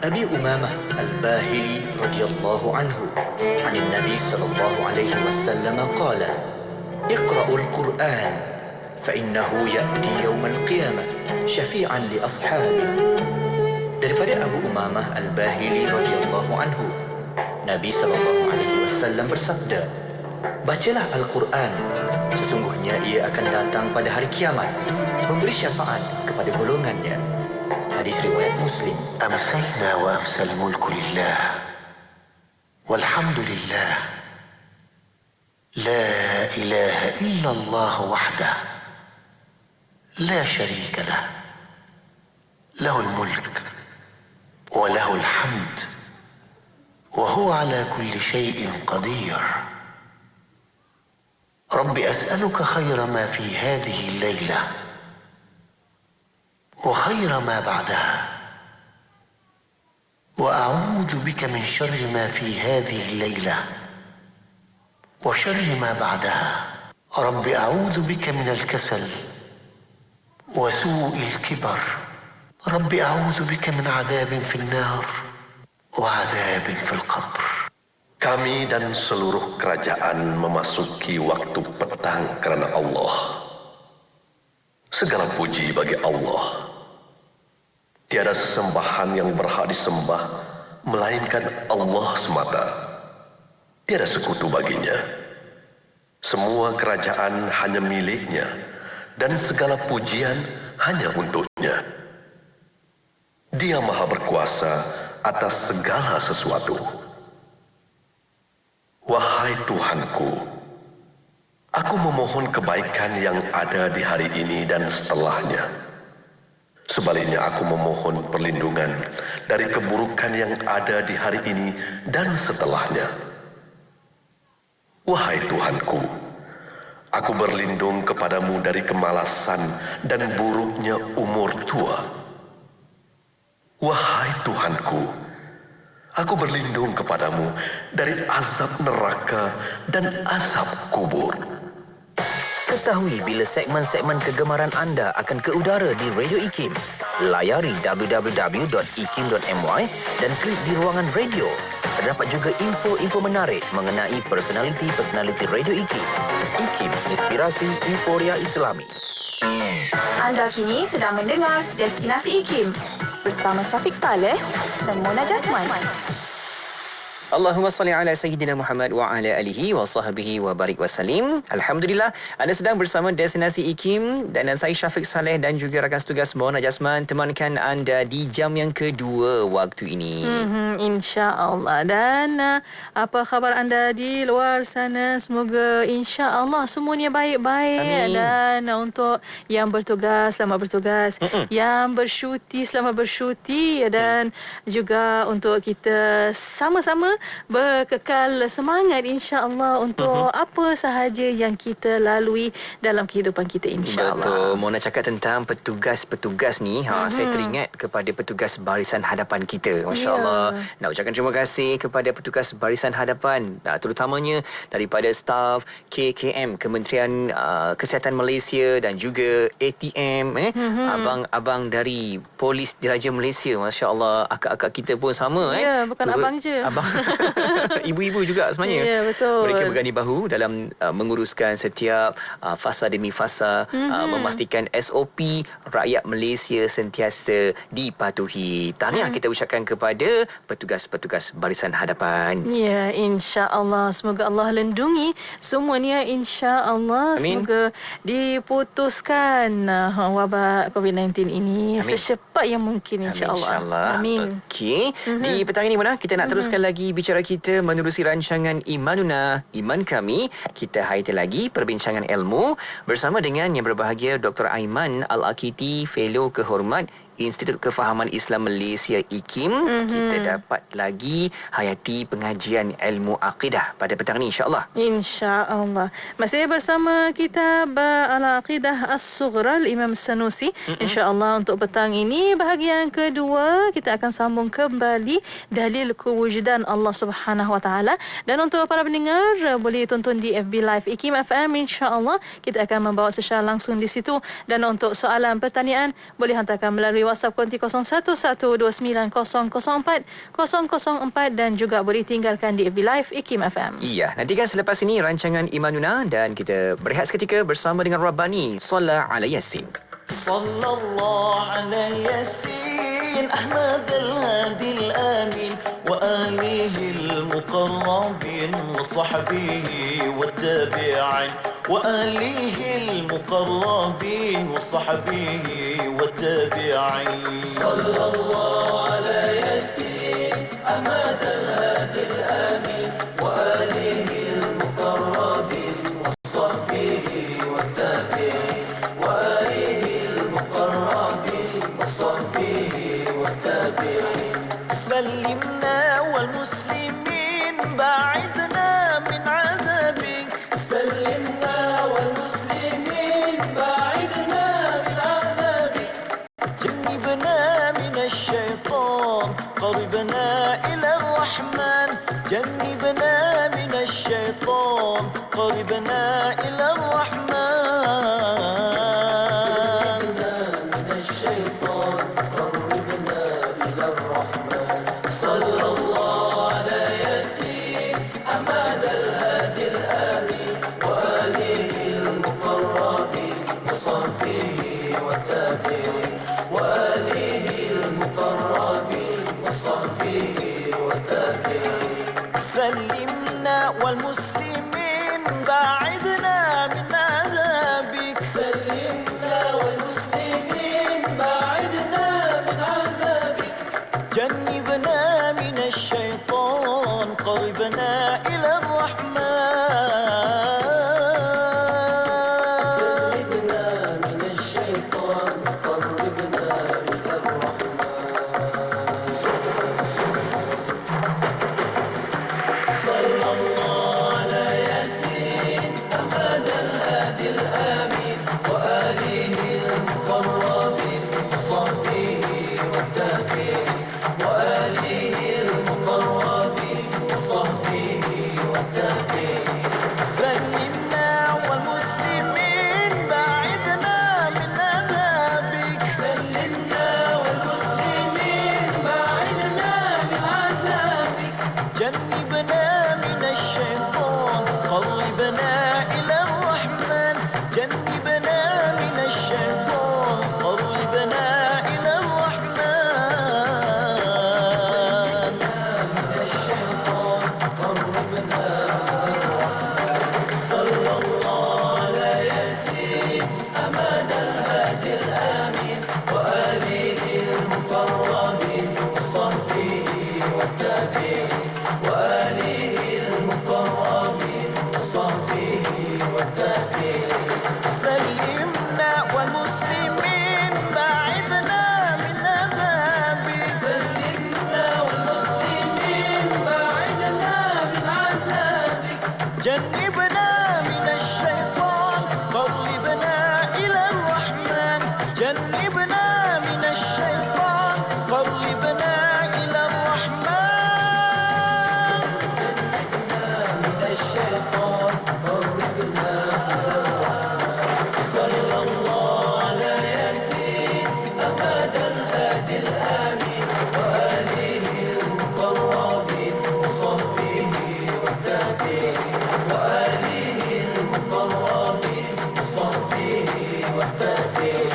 أبي أمامة الباهلي رضي الله عنه عن النبي صلى الله عليه وسلم قال: اقرأوا القرآن فإنه يأتي يوم القيامة شفيعا لأصحابه. Daripada Abu Umamah Al-Bahili radhiyallahu anhu, Nabi sallallahu alaihi wasallam bersabda, bacalah Al-Quran, sesungguhnya ia akan datang pada hari kiamat memberi syafaat kepada golongannya. Hadis riwayat Muslim. أمسينا وأمسى الملك لله والحمد لله لا إله إلا الله وحده لا شريك له له الملك وله الحمد وهو على كل شيء قدير. رب أسألك خير ما في هذه الليلة وخير ما بعدها وأعوذ بك من شر ما في هذه الليلة وشر ما بعدها. رب أعوذ بك من الكسل وسوء الكبر. رب أعوذ بك من عذاب في النار وعذاب في القبر. Kami dan seluruh kerajaan memasuki waktu petang kerana Allah. Segala puji bagi Allah. Tiada sesembahan yang berhak disembah melainkan Allah semata. Tiada sekutu baginya. Semua kerajaan hanya miliknya dan segala pujian hanya untuknya. Dia Maha Berkuasa atas segala sesuatu. Wahai Tuhanku, aku memohon kebaikan yang ada di hari ini dan setelahnya. Sebaliknya aku memohon perlindungan dari keburukan yang ada di hari ini dan setelahnya. Wahai Tuhanku, aku berlindung kepadamu dari kemalasan dan buruknya umur tua. Wahai Tuhanku, aku berlindung kepadamu dari azab neraka dan azab kubur. Ketahui bila segmen-segmen kegemaran anda akan ke udara di Radio IKIM. Layari www.ikim.my dan klik di ruangan radio. Terdapat juga info-info menarik mengenai personaliti-personaliti Radio IKIM. IKIM, inspirasi euforia Islami. Anda kini sedang mendengar Destinasi IKIM bersama Syafiq Saleh dan Mona Jasman. Allahumma salli ala Sayyidina Muhammad wa ala alihi wa sahbihi wa barik wa salim. Alhamdulillah, anda sedang bersama Destinasi IKIM dan saya Syafiq Saleh dan juga rakan setugas Mona Jasman temankan anda di jam yang kedua waktu ini. InsyaAllah. Dan apa khabar anda di luar sana? Semoga insyaAllah semuanya baik-baik. Amin. Dan untuk yang bertugas, selamat bertugas. Yang bersyuti, selamat bersyuti. Dan juga untuk kita sama-sama berkekal semangat insya-Allah untuk apa sahaja yang kita lalui dalam kehidupan kita insya-Allah. Betul. Mona cakap tentang petugas-petugas ni. Saya teringat kepada petugas barisan hadapan kita. Masya-Allah. Nak ucapkan terima kasih kepada petugas barisan hadapan, terutamanya daripada staf KKM, Kementerian Kesihatan Malaysia dan juga ATM, abang-abang dari Polis Diraja Malaysia. Masya-Allah, akak-akak kita pun sama. Ya, bukan abang je. Abang. Ibu-ibu juga sebenarnya. Ya, betul. Mereka bergani bahu dalam menguruskan setiap fasa demi fasa, memastikan SOP rakyat Malaysia sentiasa dipatuhi. Tahniah kita ucapkan kepada petugas-petugas barisan hadapan. Ya, insya-Allah. Semoga Allah lindungi semuanya insya-Allah. Amin. Semoga diputuskan wabak COVID-19 ini secepat yang mungkin insya-Allah. Amin. Okey. Di petang ini mana kita nak teruskan lagi bicara kita menerusi rancangan Imanuna, Iman Kami. Kita hayati lagi perbincangan ilmu bersama dengan yang berbahagia Dr. Aiman Al-Akiti, Fellow Kehormat Institut Kefahaman Islam Malaysia IKIM. Kita dapat lagi hayati pengajian ilmu akidah pada petang ini insya-Allah. Insya-Allah. Masih bersama kita Al-Aqidah As-Sughra Imam Sanusi. Insya-Allah untuk petang ini bahagian kedua kita akan sambung kembali dalil kewujudan Allah Subhanahu Wa Taala. Dan untuk para pendengar boleh tonton di FB Live IKIM FM insya-Allah. Kita akan membawa secara langsung di situ. Dan untuk soalan pertanyaan boleh hantarkan melalui melalui WhatsApp konti 01129004 dan juga boleh tinggalkan di FB Live IKIM FM. Iya, nantikan selepas ini rancangan Imanuna dan kita berehat seketika bersama dengan Rabbani. Salla ala Yasin. Sallallahu ala Yasin Ahmad al-Hadi al-Amin wa alihi al-muqarrabin wa sahbihi wa tabi'in wa alihi al-muqarrabin wa sahbihi wa tabi'in. Sallallahu ala Yasin Ahmad al-Hadi al-Amin wa alihi al-muqarrabin wa sahbihi wa tabi'in سلمنا والمسلمين بعدنا من عذابك سلمنا والمسلمين بعدنا من عذابك جنبنا من الشيطان قربنا إلى الرحمن جنبنا من الشيطان قربنا إلى الرحمن سلمنا والمسلمين بعدنا من عذابك سلمنا والمسلمين بعدنا من عذابك جنبنا من الشيطان قربنا إلى الرحمن جنبنا من الشيطان قربنا إلى الرحمن. صلى الله على ياسين أحمد الهادي الآمين وآله المقربين وصحبه والتابعين وآله المقربين وصحبه والتابعين سلمنا والمسلمين بعدنا من عذابك سلمنا والمسلمين بعدنا من عذابك جنبنا من الشيطان قربنا إلى الرحمن جنبنا من الشيطان قربنا إلى الرحمن من الشيطان قربنا صلى الله على ياسين أمان الهادي الآمين وآله المقربين وصحبه والتابعين وآله المقربين وصحبه والتابعين سلمنا والمسلمين بعدنا من عذابك سلمنا والمسلمين بعدنا من عذابك جنبنا من الشيطان قربنا إلى الرحمن جنبنا من الشيطان قربنا إلى الرحمن من الشيطان قربنا صلى الله على ياسين أحمد الهادي الآمين وآله المقربين وصحبه والتابعين وآله المقربين وصحبه والتابعين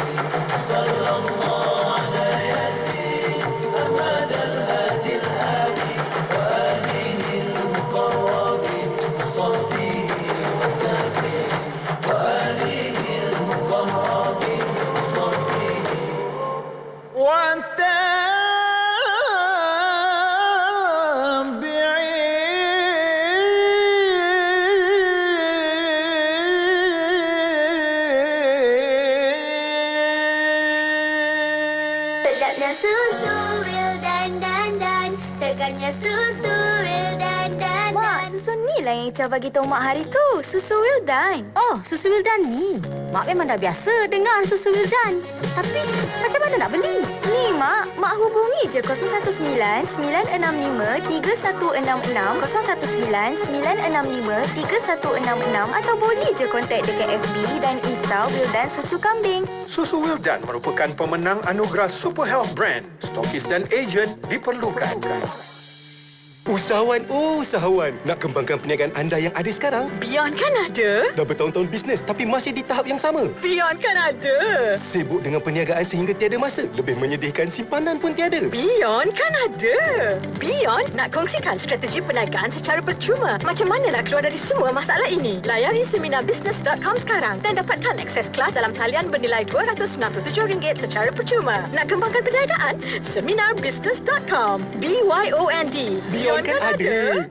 صلى الله على ياسين أحمد الهادي الآمين وآله المقربين وصحبه والتابعين وآله المقربين وصحبه Sedapnya susu Wildan dan. Segarnya susu Wildan dan. Mak, susu ni Inilah yang Ica bagi tahu Mak hari tu. Susu Wildan. Oh, susu Wildan ni. Mak memang dah biasa dengar susu Wildan. Tapi macam mana nak beli? Ni Mak hubungi je 019-965-3166, 019-965-3166 atau boleh je kontak dekat FB dan Insta Wildan Susu Kambing. Susu Wildan merupakan pemenang anugerah Super Health Brand. Stokis dan ejen diperlukan. Usahawan. Nak kembangkan perniagaan anda yang ada sekarang? Beyond kan ada? Dah bertahun-tahun bisnes tapi masih di tahap yang sama. Beyond kan ada? Sibuk dengan perniagaan sehingga tiada masa. Lebih menyedihkan simpanan pun tiada. Beyond kan ada? Beyond nak kongsikan strategi perniagaan secara percuma. Macam mana nak keluar dari semua masalah ini? Layari seminarbusiness.com sekarang dan dapatkan akses kelas dalam talian bernilai RM297 secara percuma. Nak kembangkan perniagaan? Seminarbusiness.com. BYOND. Beyond kan ada?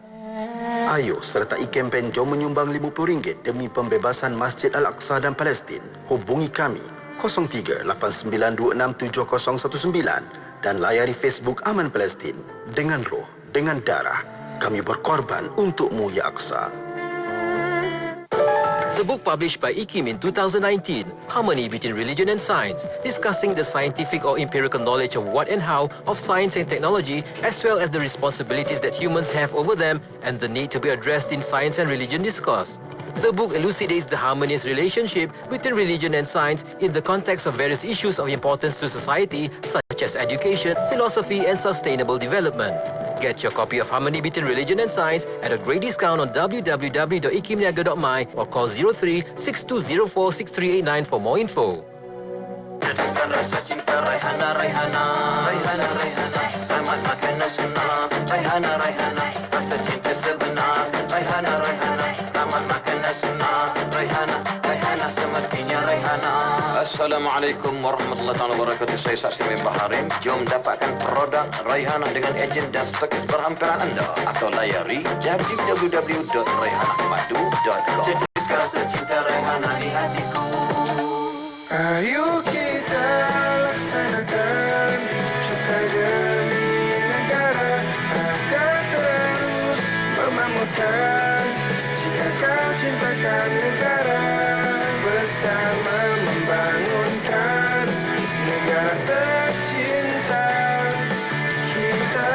Ayo sertai kempen Jom Menyumbang RM50 demi pembebasan Masjid Al-Aqsa dan Palestin. Hubungi kami 03-8926-7019 dan layari Facebook Aman Palestin. Dengan roh, dengan darah, kami berkorban untukmu ya Aqsa. The book published by IKIM in 2019, Harmony Between Religion and Science, discussing the scientific or empirical knowledge of what and how of science and technology, as well as the responsibilities that humans have over them and the need to be addressed in science and religion discourse. The book elucidates the harmonious relationship between religion and science in the context of various issues of importance to society, such as education, philosophy, and sustainable development. Get your copy of Harmony Between Religion and Science at a great discount on www.ikimniaga.my or call 03-6204-6389 for more info. Jadikan rasa cinta Raihana, Raihana, Raihana, Raihana, Rahmat makanan sunnah, Raihana, Raihana, rasa cinta sebenar, Raihana, Raihana, Rahmat makanan sunnah, Raihana, Raihana semestinya Raihana. Assalamualaikum warahmatullahi wabarakatuh. Saya Saksi Member Harim. Jom dapatkan produk Raihana dengan ejen dan stokis berhampiran anda atau layari www.raihanamadu.com. Jadikan rasa cinta Raihana di hatiku. Ayo kita laksanakan cukai demi negara akan terus memakmurkan. Jika kau cintakan negara, bersama membangunkan negara tercinta kita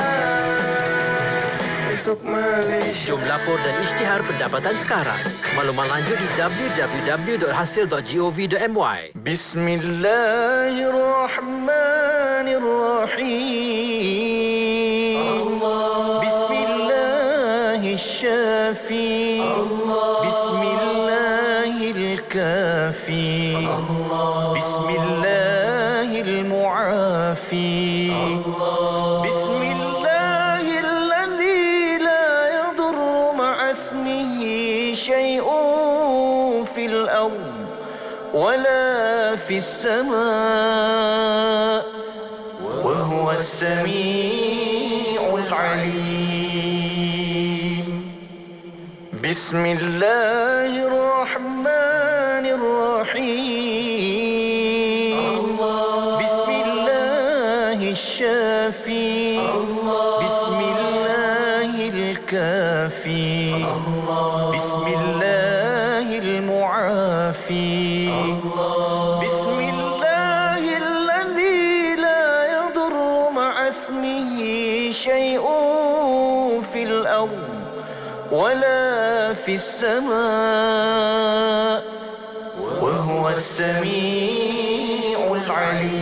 untuk Malaysia. Jom lapor dan isytihar pendapatan sekarang. Maklumat lanjut di www.hasil.gov.my. Bismillahirrahmanirrahim. Bismillahirrahmanirrahim. Bismillahirkafi. Bismillahirmuafi. Bismillahilladzi la yadurru ma'asmihi syai'un fil ardh wala fis sama' wa huwa as-sami'ul 'alim. Bismillahirrahmanirrahim. Bismillahirrahmanirrahim. Bismillahirkafi. Bismillahirmuafi. Bismillahilladzi la yadurru ma'asmihi syai'un fil ardh wala fis sama' wa huwa as-sami'ul 'alim.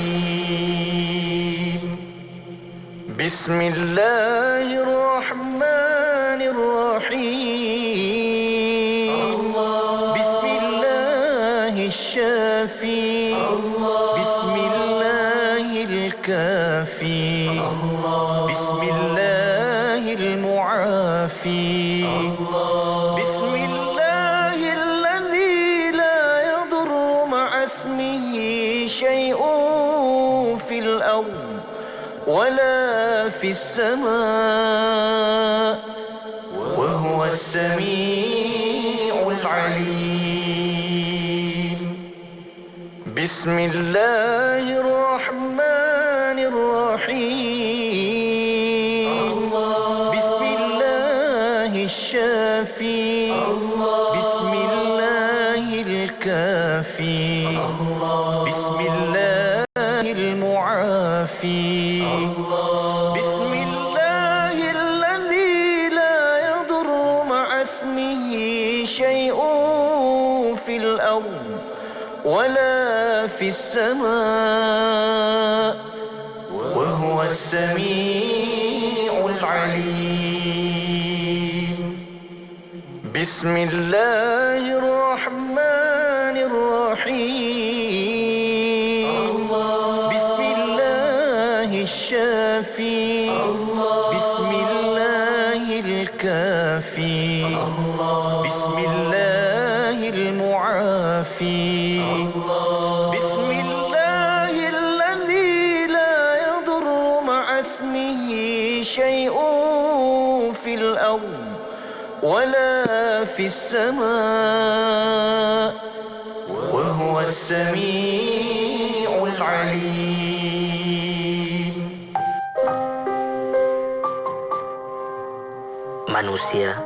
Bismillahirrahmanirrahim. Bismillahirrahmanirrahim. Bismillahirkafi. Bismillahirmuafi. Bismillahilladzi la yadurru ma'asmihi syai'un fil ardh wala fis sama' wa huwa as-sami'ul 'alim. Bismillahirrahmanirrahim. Bismillahirrahmanirrahim. Bismillahirmu'afi. Bismillahilladzi la yadurru ma'asmihi syai'un fil ard wala fis sama' wa huwa as-sami'ul 'alim. Bismillahirrahmanirrahim. Bismillahirrahmanirrahim. Bismillahirkafi. Bismillahirmu'afi. Bismillahilladzi la yadurru ma'asmihi syai'un fil ard wala fis sama' wa huwa as-sami'ul 'alim. Manusia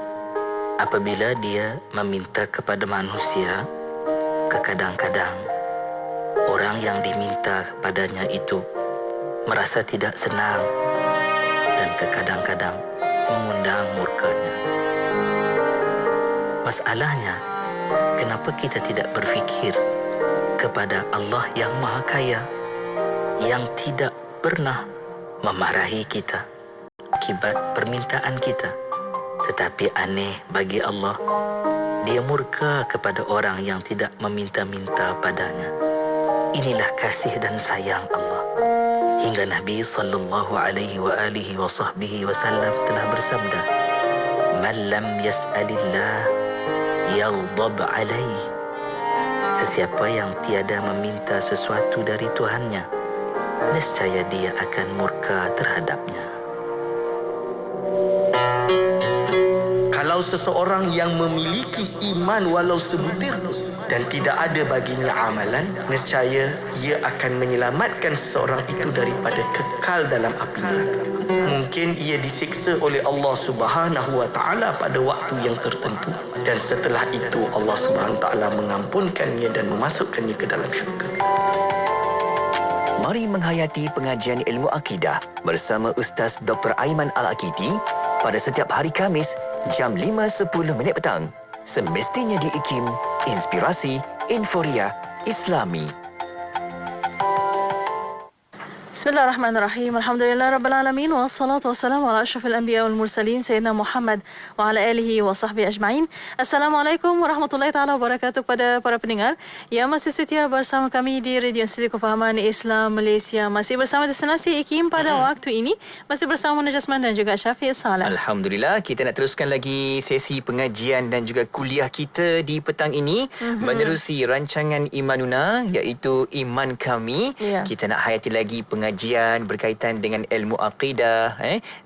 apabila dia meminta kepada manusia, kadang-kadang orang yang diminta kepadanya itu merasa tidak senang dan kadang-kadang mengundang murkanya. Masalahnya, kenapa kita tidak berfikir kepada Allah yang Maha Kaya, yang tidak pernah memarahi kita akibat permintaan kita? Tetapi aneh bagi Allah, Dia murka kepada orang yang tidak meminta-minta padanya. Inilah kasih dan sayang Allah. Hingga Nabi sallallahu alaihi wa alihi wa sahbihi wasallam telah bersabda, "Man lam yas'alillah yaghdab alaih." Sesiapa yang tiada meminta sesuatu dari Tuhannya, nescaya dia akan murka terhadapnya. Kalau seseorang yang memiliki iman walau sebutir dan tidak ada baginya amalan, nescaya ia akan menyelamatkan seseorang itu daripada kekal dalam api neraka. Mungkin ia disiksa oleh Allah Subhanahu wa taala pada waktu yang tertentu, dan setelah itu Allah Subhanahu wa taala mengampunkannya dan memasukkannya ke dalam syurga. Mari menghayati pengajian ilmu akidah bersama Ustaz Dr. Aiman Al-Akiti pada setiap hari Khamis jam 5.10 petang. Semestinya di IKIM, Inspirasi Inforia Islami. Bismillahirrahmanirrahim. Alhamdulillah Rabbil Alamin. Wassalatu wassalamu ala ashrafil anbiya wal mursalin Sayyidina Muhammad wa ala alihi wa sahbihi ajma'in. Assalamualaikum warahmatullahi ta'ala wabarakatuh kepada para pendengar yang masih setia bersama kami di Radio Institut Kefahaman Islam Malaysia. Masih bersama destinasi IKIM pada waktu ini. Masih bersama Munir Jasman dan juga Syafiq Salam. Alhamdulillah, kita nak teruskan lagi sesi pengajian dan juga kuliah kita di petang ini menerusi rancangan Imanuna, iaitu Iman Kami. Kita nak hayati lagi pengajian berkaitan dengan ilmu akidah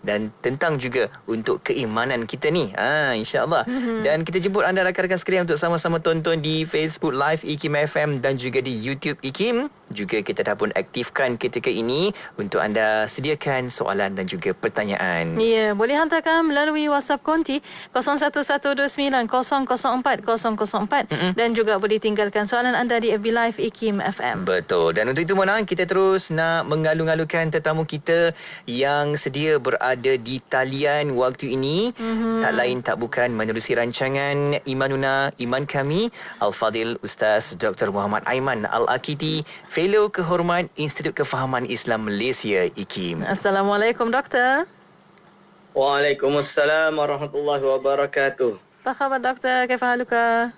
dan tentang juga untuk keimanan kita ni, insya-Allah. Dan kita jemput anda rakan-rakan sekalian untuk sama-sama tonton di Facebook Live IKIM FM dan juga di YouTube IKIM. Juga kita dah pun aktifkan ketika ini untuk anda sediakan soalan dan juga pertanyaan. Ya, boleh hantarkan melalui WhatsApp konti 0112900404 dan juga boleh tinggalkan soalan anda di FB Live IKIM FM. Betul. Dan untuk itu Mona, kita terus nak mengalu-alukan tetamu kita yang sedia berada di talian waktu ini. Tak lain tak bukan menerusi rancangan Imanuna, Iman Kami, Al-Fadil Ustaz Dr. Muhammad Aiman Al-Akiti, Fellow Kehormat Institut Kefahaman Islam Malaysia IKIM. Assalamualaikum Doktor. Waalaikumsalam warahmatullahi wabarakatuh. Apa khabar Doktor? Kaifa haluka?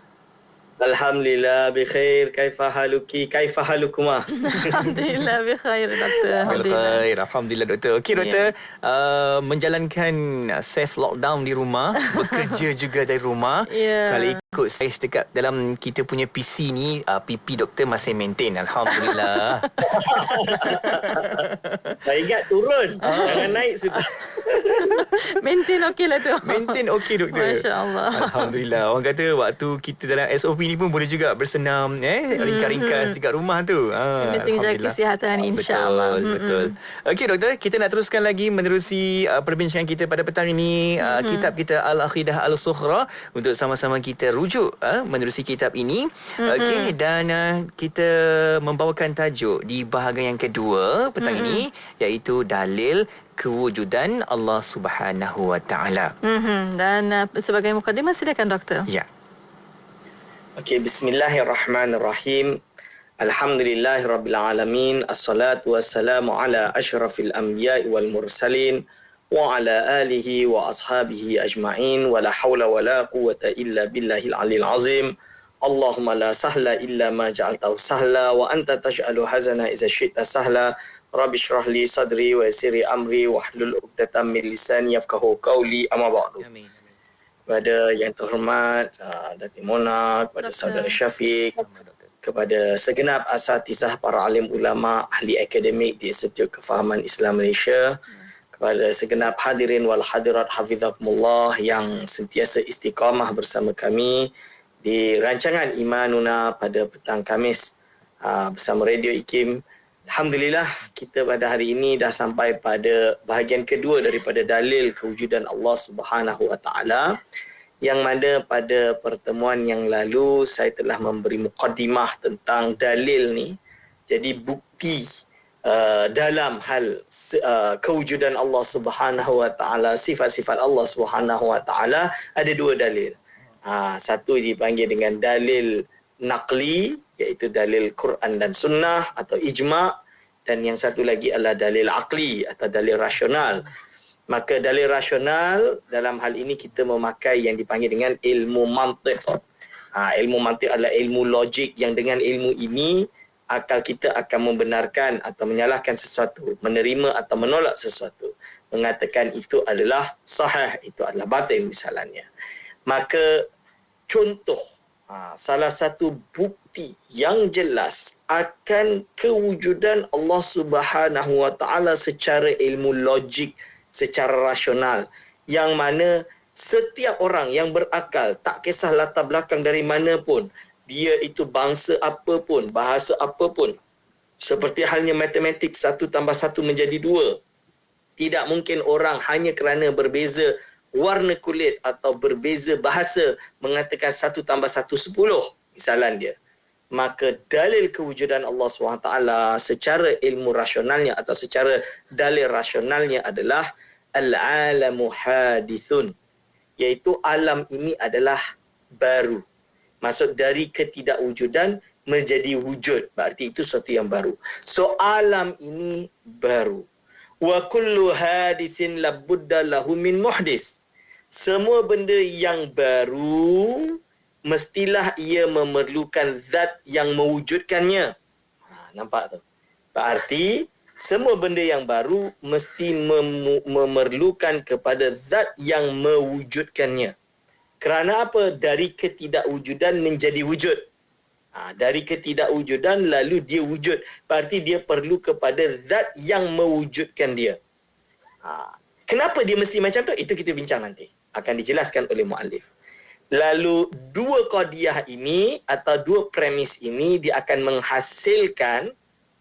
Alhamdulillah bikhair. Kaifa haluki? Kaifa halukuma? Alhamdulillah bikhair Doktor. Alhamdulillah. Alhamdulillah Doktor. Okey Doktor, menjalankan safe lockdown di rumah, bekerja juga dari rumah. Kalau ikut saiz dekat dalam kita punya PC ni, PP Doktor masih maintain. Alhamdulillah. Saya ingat turun. Jangan naik sudah. Maintain okey lah tu. Maintain okey doktor. Masya Allah. Alhamdulillah. Orang kata waktu kita dalam SOP ni pun boleh juga bersenam ringkas-ringkas dekat rumah tu. Penting jaga kesihatan insya-Allah. Betul. Okey doktor, kita nak teruskan lagi menerusi perbincangan kita pada petang ini, kitab kita Al-Aqidah Al-Sughra, untuk sama-sama kita rujuk menerusi kitab ini. Okey, dan kita membawakan tajuk di bahagian yang kedua petang ini, iaitu dalil kewujudan Allah Subhanahu wa taala. Dan sebagai mukadimah silakan doktor. Ya. Okey, bismillahirrahmanirrahim. Alhamdulillahirabbil alamin. Assalatu wassalamu ala asyrafil anbiya'i wal mursalin wa ala alihi wa ashabihi ajma'in. Wa la haula wa la quwwata illa billahil aliyil azim. Allahumma la sahla illa ma ja'altahu sahla wa anta taj'alu hazana idza syi'ta sahla. Rabbi shrah li sadri wa yassir li amri wahlul 'uqdatam min lisani yafqahu qawli, amma ba'du. Amin. Kepada yang terhormat Datuk Mona, kepada saudara Syafiq, kepada segenap asatizah para alim ulama, ahli akademik di Institut Kefahaman Islam Malaysia, kepada segenap hadirin wal hadirat hafizakumullah yang sentiasa istiqamah bersama kami di rancangan Imanuna pada petang Khamis bersama Radio IKIM. Alhamdulillah, kita pada hari ini dah sampai pada bahagian kedua daripada dalil kewujudan Allah Subhanahu wa taala, yang mana pada pertemuan yang lalu saya telah memberi mukaddimah tentang dalil ni. Jadi bukti dalam hal kewujudan Allah Subhanahu wa taala, sifat-sifat Allah Subhanahu wa taala, ada dua dalil. Satu dipanggil dengan dalil naqli, iaitu dalil Quran dan Sunnah atau ijma', dan yang satu lagi adalah dalil aqli atau dalil rasional. Maka dalil rasional dalam hal ini kita memakai yang dipanggil dengan ilmu mantiq. Ilmu mantiq adalah ilmu logik yang dengan ilmu ini akal kita akan membenarkan atau menyalahkan sesuatu, menerima atau menolak sesuatu, mengatakan itu adalah sahih, itu adalah batil misalnya. Maka contoh, salah satu bukti yang jelas akan kewujudan Allah Subhanahu wa taala secara ilmu logik, secara rasional, yang mana setiap orang yang berakal, tak kisah latar belakang dari mana pun, dia itu bangsa apa pun, bahasa apa pun, seperti halnya matematik 1 + 1 menjadi 2. Tidak mungkin orang hanya kerana berbeza warna kulit atau berbeza bahasa mengatakan 1 + 1 10, misalan dia. Maka dalil kewujudan Allah SWT secara ilmu rasionalnya atau secara dalil rasionalnya adalah al-alamu hadithun, iaitu alam ini adalah baru. Maksud dari ketidakwujudan menjadi wujud, berarti itu sesuatu yang baru. So alam ini baru. Wa kullu hadithin labudda lahu min muhdis. Semua benda yang baru mestilah ia memerlukan zat yang mewujudkannya. Nampak tu? Berarti semua benda yang baru mesti memerlukan kepada zat yang mewujudkannya. Kerana apa? Dari ketidakwujudan menjadi wujud. Dari ketidakwujudan lalu dia wujud. Berarti dia perlu kepada zat yang mewujudkan dia. Kenapa dia mesti macam tu? Itu kita bincang nanti. Akan dijelaskan oleh muallif. Lalu dua qadiyah ini atau dua premis ini dia akan menghasilkan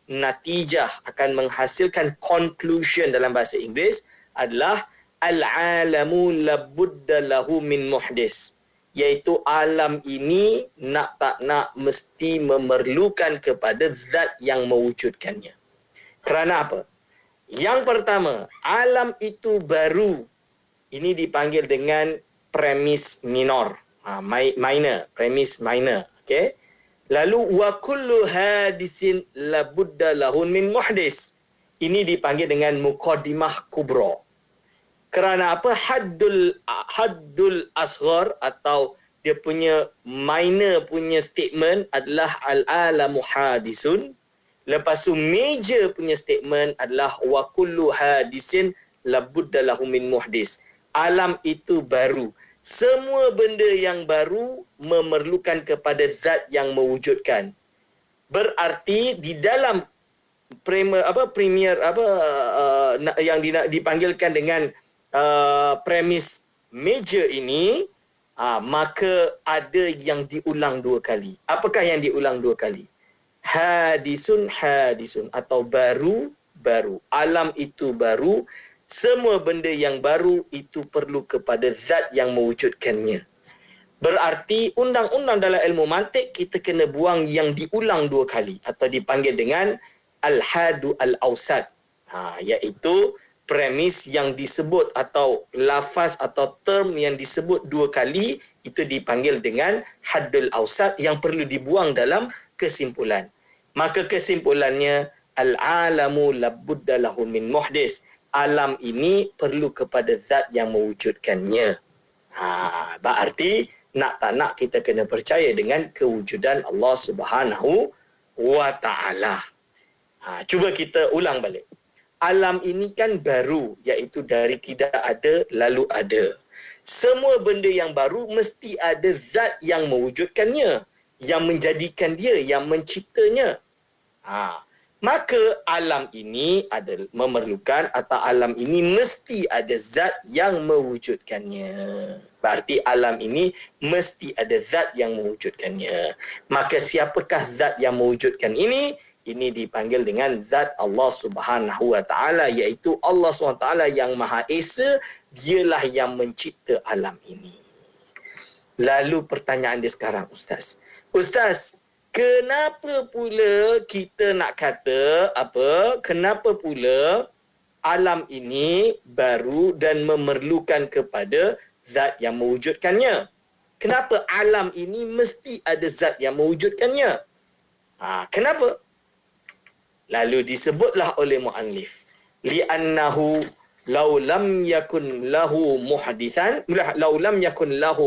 natijah, akan menghasilkan conclusion dalam bahasa Inggeris adalah al-alamu labudda lahu min muhdis. Iaitu alam ini nak tak nak mesti memerlukan kepada zat yang mewujudkannya. Kerana apa? Yang pertama, alam itu baru. Ini dipanggil dengan premis minor. Minor, premis minor. Okay? Lalu wa kullu hadisin labudda lahun min muhdis. Ini dipanggil dengan muqaddimah kubra. Kerana apa? Haddul asghar atau dia punya minor punya statement adalah al-alamu hadisun. Lepas tu major punya statement adalah wa kullu hadisin labudda lahu min muhdis. Alam itu baru. Semua benda yang baru memerlukan kepada zat yang mewujudkan. Berarti di dalam premier yang dipanggilkan dengan premis major ini, maka ada yang diulang 2 kali. Apakah yang diulang 2 kali? Hadisun atau baru. Alam itu baru. Semua benda yang baru itu perlu kepada zat yang mewujudkannya. Berarti undang-undang dalam ilmu mantik kita kena buang yang diulang 2 kali atau dipanggil dengan al-hadu al-awsat. Iaitu premis yang disebut atau lafaz atau term yang disebut 2 kali itu dipanggil dengan haddul awsat yang perlu dibuang dalam kesimpulan. Maka kesimpulannya al-alamu labudda lahu min muhdis. Alam ini perlu kepada zat yang mewujudkannya. Berarti nak tak nak kita kena percaya dengan kewujudan Allah Subhanahu wa taala. Cuba kita ulang balik. Alam ini kan baru, iaitu dari tidak ada lalu ada. Semua benda yang baru mesti ada zat yang mewujudkannya, yang menjadikan dia, yang menciptanya. Maka alam ini memerlukan atau alam ini mesti ada zat yang mewujudkannya. Berarti alam ini mesti ada zat yang mewujudkannya. Maka siapakah zat yang mewujudkan ini? Ini dipanggil dengan zat Allah Subhanahu wa taala, iaitu Allah Subhanahu wa taala yang Maha Esa, dialah yang mencipta alam ini. Lalu pertanyaan dia sekarang, Ustaz, kenapa pula kita nak kata kenapa pula alam ini baru dan memerlukan kepada zat yang mewujudkannya? Kenapa alam ini mesti ada zat yang mewujudkannya? Kenapa? Lalu disebutlah oleh muallif, li'annahu law lam yakun lahu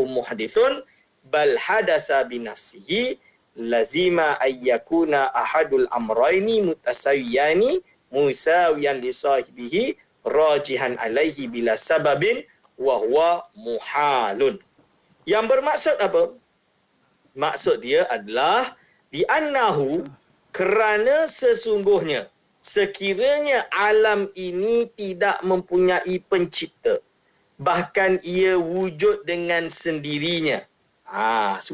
muhdithun bal hadasa bi nafsihi lazima ayyakuna ahadul amrayni mutasawiyani musawiyan li sahibihi rajihan alaihi bila sababin wa huwa muhalun. Yang bermaksud apa? Maksud dia adalah li'annahu, kerana sesungguhnya sekiranya alam ini tidak mempunyai pencipta, bahkan ia wujud dengan sendirinya.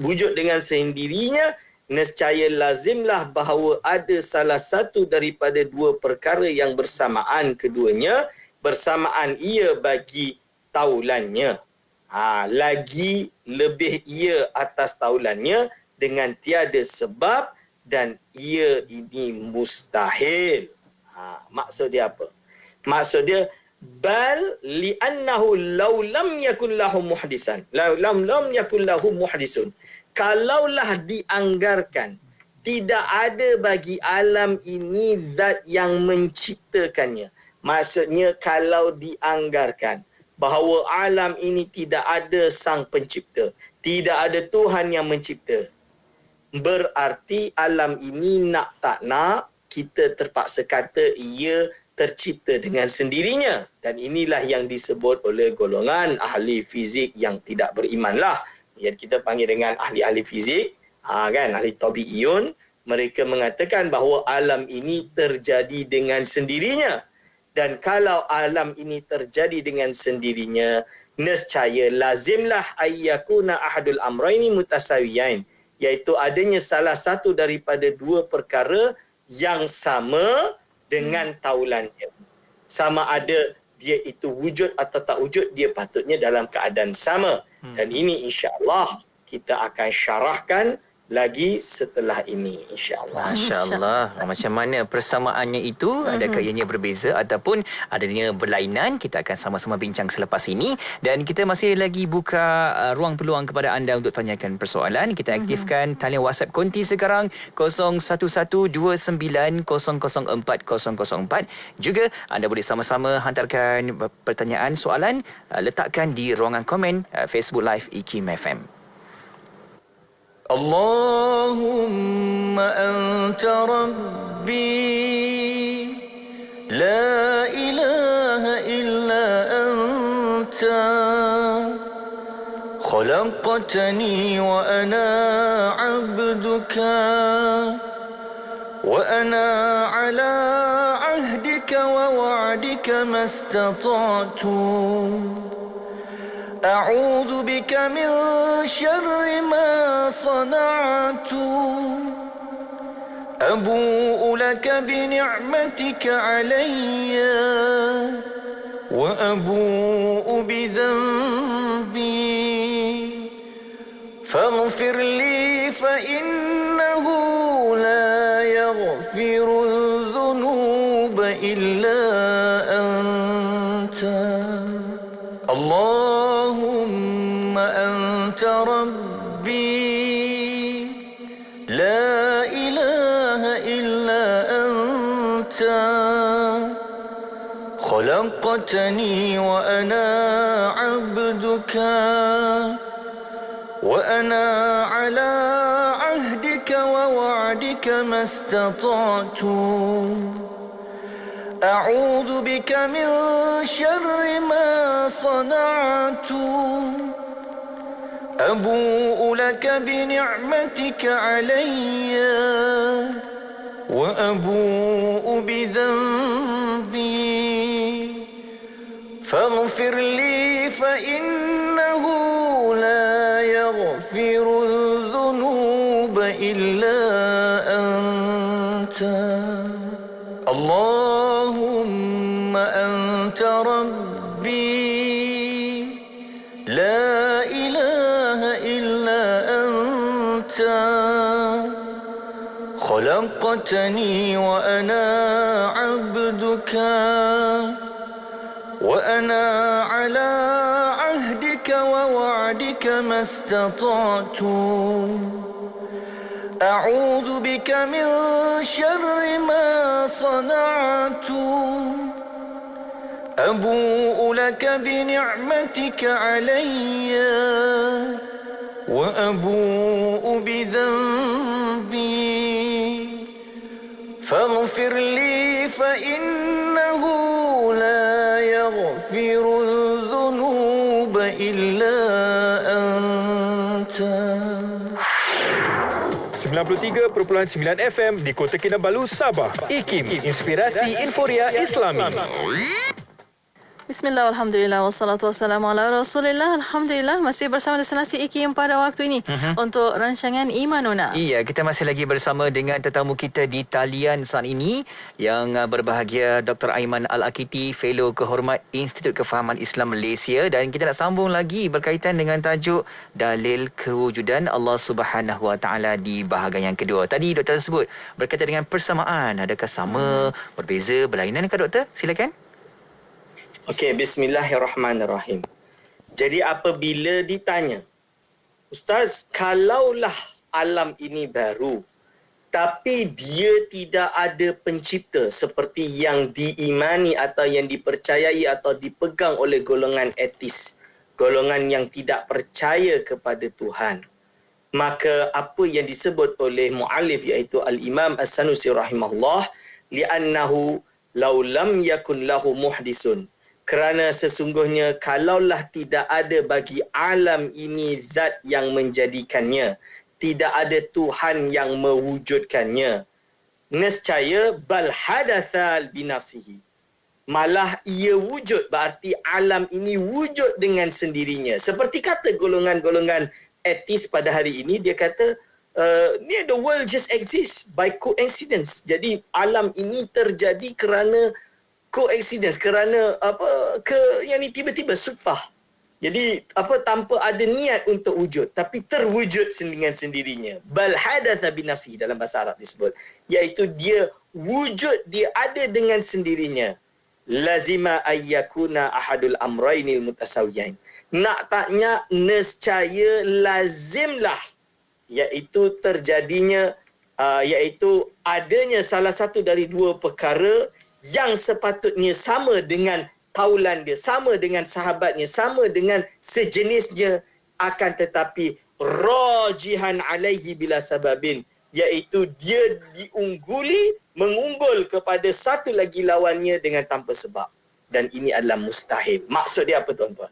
Wujud dengan sendirinya, nescaya lazimlah bahawa ada salah satu daripada 2 perkara yang bersamaan keduanya, bersamaan ia bagi taulannya. Lagi lebih ia atas taulannya dengan tiada sebab dan ia ini mustahil. Maksud dia apa? Maksud dia bal li'annahu law lam yakun lahu muhdisan. Lam yakun lahu muhdisun. Kalaulah dianggarkan tidak ada bagi alam ini zat yang menciptakannya. Maksudnya kalau dianggarkan bahawa alam ini tidak ada sang pencipta, tidak ada Tuhan yang mencipta, berarti alam ini nak tak nak kita terpaksa kata ia tercipta dengan sendirinya. Dan inilah yang disebut oleh golongan ahli fizik yang tidak beriman lah. Yang kita panggil dengan ahli-ahli fizik, ahli tabi'iyun. Mereka mengatakan bahawa alam ini terjadi dengan sendirinya. Dan kalau alam ini terjadi dengan sendirinya, nescaya lazimlah ayyakuna ahadul amrayni mutasawiyain, iaitu adanya salah satu daripada 2 perkara yang sama dengan taulannya. Sama ada dia itu wujud atau tak wujud, dia patutnya dalam keadaan sama. Dan ini insya-Allah kita akan syarahkan lagi setelah ini, insya-Allah. Masya-Allah. Macam mana persamaannya itu? Adakah ianya berbeza ataupun adanya berlainan? Kita akan sama-sama bincang selepas ini, dan kita masih lagi buka ruang peluang kepada anda untuk tanyakan persoalan. Kita aktifkan talian WhatsApp konti sekarang 0112900404. Juga anda boleh sama-sama hantarkan pertanyaan, soalan, letakkan di ruangan komen Facebook Live IKIM FM. Allahumma anta rabbi la ilaha illa anta khalaqtani wa ana abduka وأنا على عهدك ووعدك ما استطعت أعوذ بك من شر ما صنعت أبوء لك بنعمتك علي وأبوء بذنبي فاغفر لي فإنه لا يغفر الذنوب إلا أنت اللهم أنت ربي لا إله إلا أنت خلقتني وأنا عبدك وأنا على عهدك ووعدك ما استطعت أعوذ بك من شر ما صنعت أبوء لك بنعمتك علي وأبوء بذنبي فاغفر لي فإنه لا يغفر الذنوب إلا أنت اللهم أنت ربي لا إله إلا أنت خلقتني وأنا عبدك وأنا على عهدك ووعدك ما استطعت أعوذ بك من شر ما صنعت أبوء لك بنعمتك علي وأبوء بذنبي فاغفر لي فإنه لا يغفر الذنوب إلا أنت 93.9 FM di Kota Kinabalu, Sabah. IKIM, Inspirasi Inforia Islami. Bismillah, alhamdulillah, wassalatu wassalamu ala rasulillah. Alhamdulillah, masih bersama destinasi IKIM pada waktu ini untuk rancangan Imanuna. Iya, kita masih lagi bersama dengan tetamu kita di talian saat ini yang berbahagia Dr. Aiman Al-Akiti, Fellow Kehormat Institut Kefahaman Islam Malaysia, dan kita nak sambung lagi berkaitan dengan tajuk dalil kewujudan Allah Subhanahu Wa Taala di bahagian yang kedua. Tadi doktor sebut berkaitan dengan persamaan, adakah sama, berbeza, berlainan ke doktor? Silakan. Okey, bismillahirrahmanirrahim. Jadi apabila ditanya, Ustaz, kalaulah alam ini baru, tapi dia tidak ada pencipta seperti yang diimani atau yang dipercayai atau dipegang oleh golongan etis, golongan yang tidak percaya kepada Tuhan, maka apa yang disebut oleh muallif iaitu Al-Imam As-Sanusi rahimahullah, li'annahu law lam yakun lahu muhdisun, kerana sesungguhnya kalaulah tidak ada bagi alam ini zat yang menjadikannya, tidak ada Tuhan yang mewujudkannya, nescaya bal hadatha binafsihi, malah ia wujud, berarti alam ini wujud dengan sendirinya. Seperti kata golongan-golongan etis pada hari ini, dia kata the world just exists by coincidence. Jadi alam ini terjadi kerana coincidence, kerana yang ni tiba-tiba sudfah. Jadi tanpa ada niat untuk wujud, tapi terwujud dengan sendirinya. Bal hadatha binafsihi dalam bahasa Arab disebut, iaitu dia wujud, dia ada dengan sendirinya. Lazima ayyakuna ahadul amrainil mutasawiyain. Nak taknya nescaya lazimlah, iaitu terjadinya iaitu adanya salah satu dari dua perkara yang sepatutnya sama dengan kaulan dia, sama dengan sahabatnya, sama dengan sejenisnya, akan tetapi rajihan alaihi bila sababin, iaitu dia mengunggul kepada satu lagi lawannya dengan tanpa sebab. Dan ini adalah mustahil. Maksud dia apa, tuan-tuan?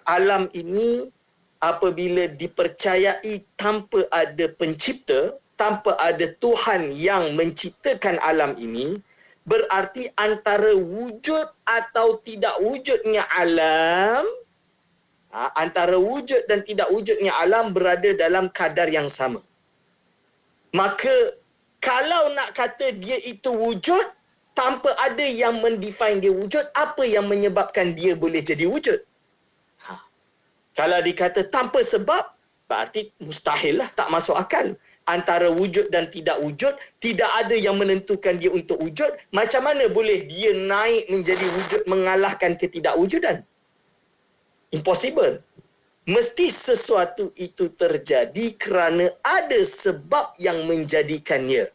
Alam ini apabila dipercayai tanpa ada pencipta, tanpa ada Tuhan yang menciptakan alam ini, berarti antara wujud atau tidak wujudnya alam, antara wujud dan tidak wujudnya alam berada dalam kadar yang sama. Maka kalau nak kata dia itu wujud, tanpa ada yang mendefine dia wujud, apa yang menyebabkan dia boleh jadi wujud? Kalau dikata tanpa sebab, berarti mustahil lah, tak masuk akal. Antara wujud dan tidak wujud, tidak ada yang menentukan dia untuk wujud. Macam mana boleh dia naik menjadi wujud mengalahkan ketidakwujudan? Impossible. Mesti sesuatu itu terjadi kerana ada sebab yang menjadikannya.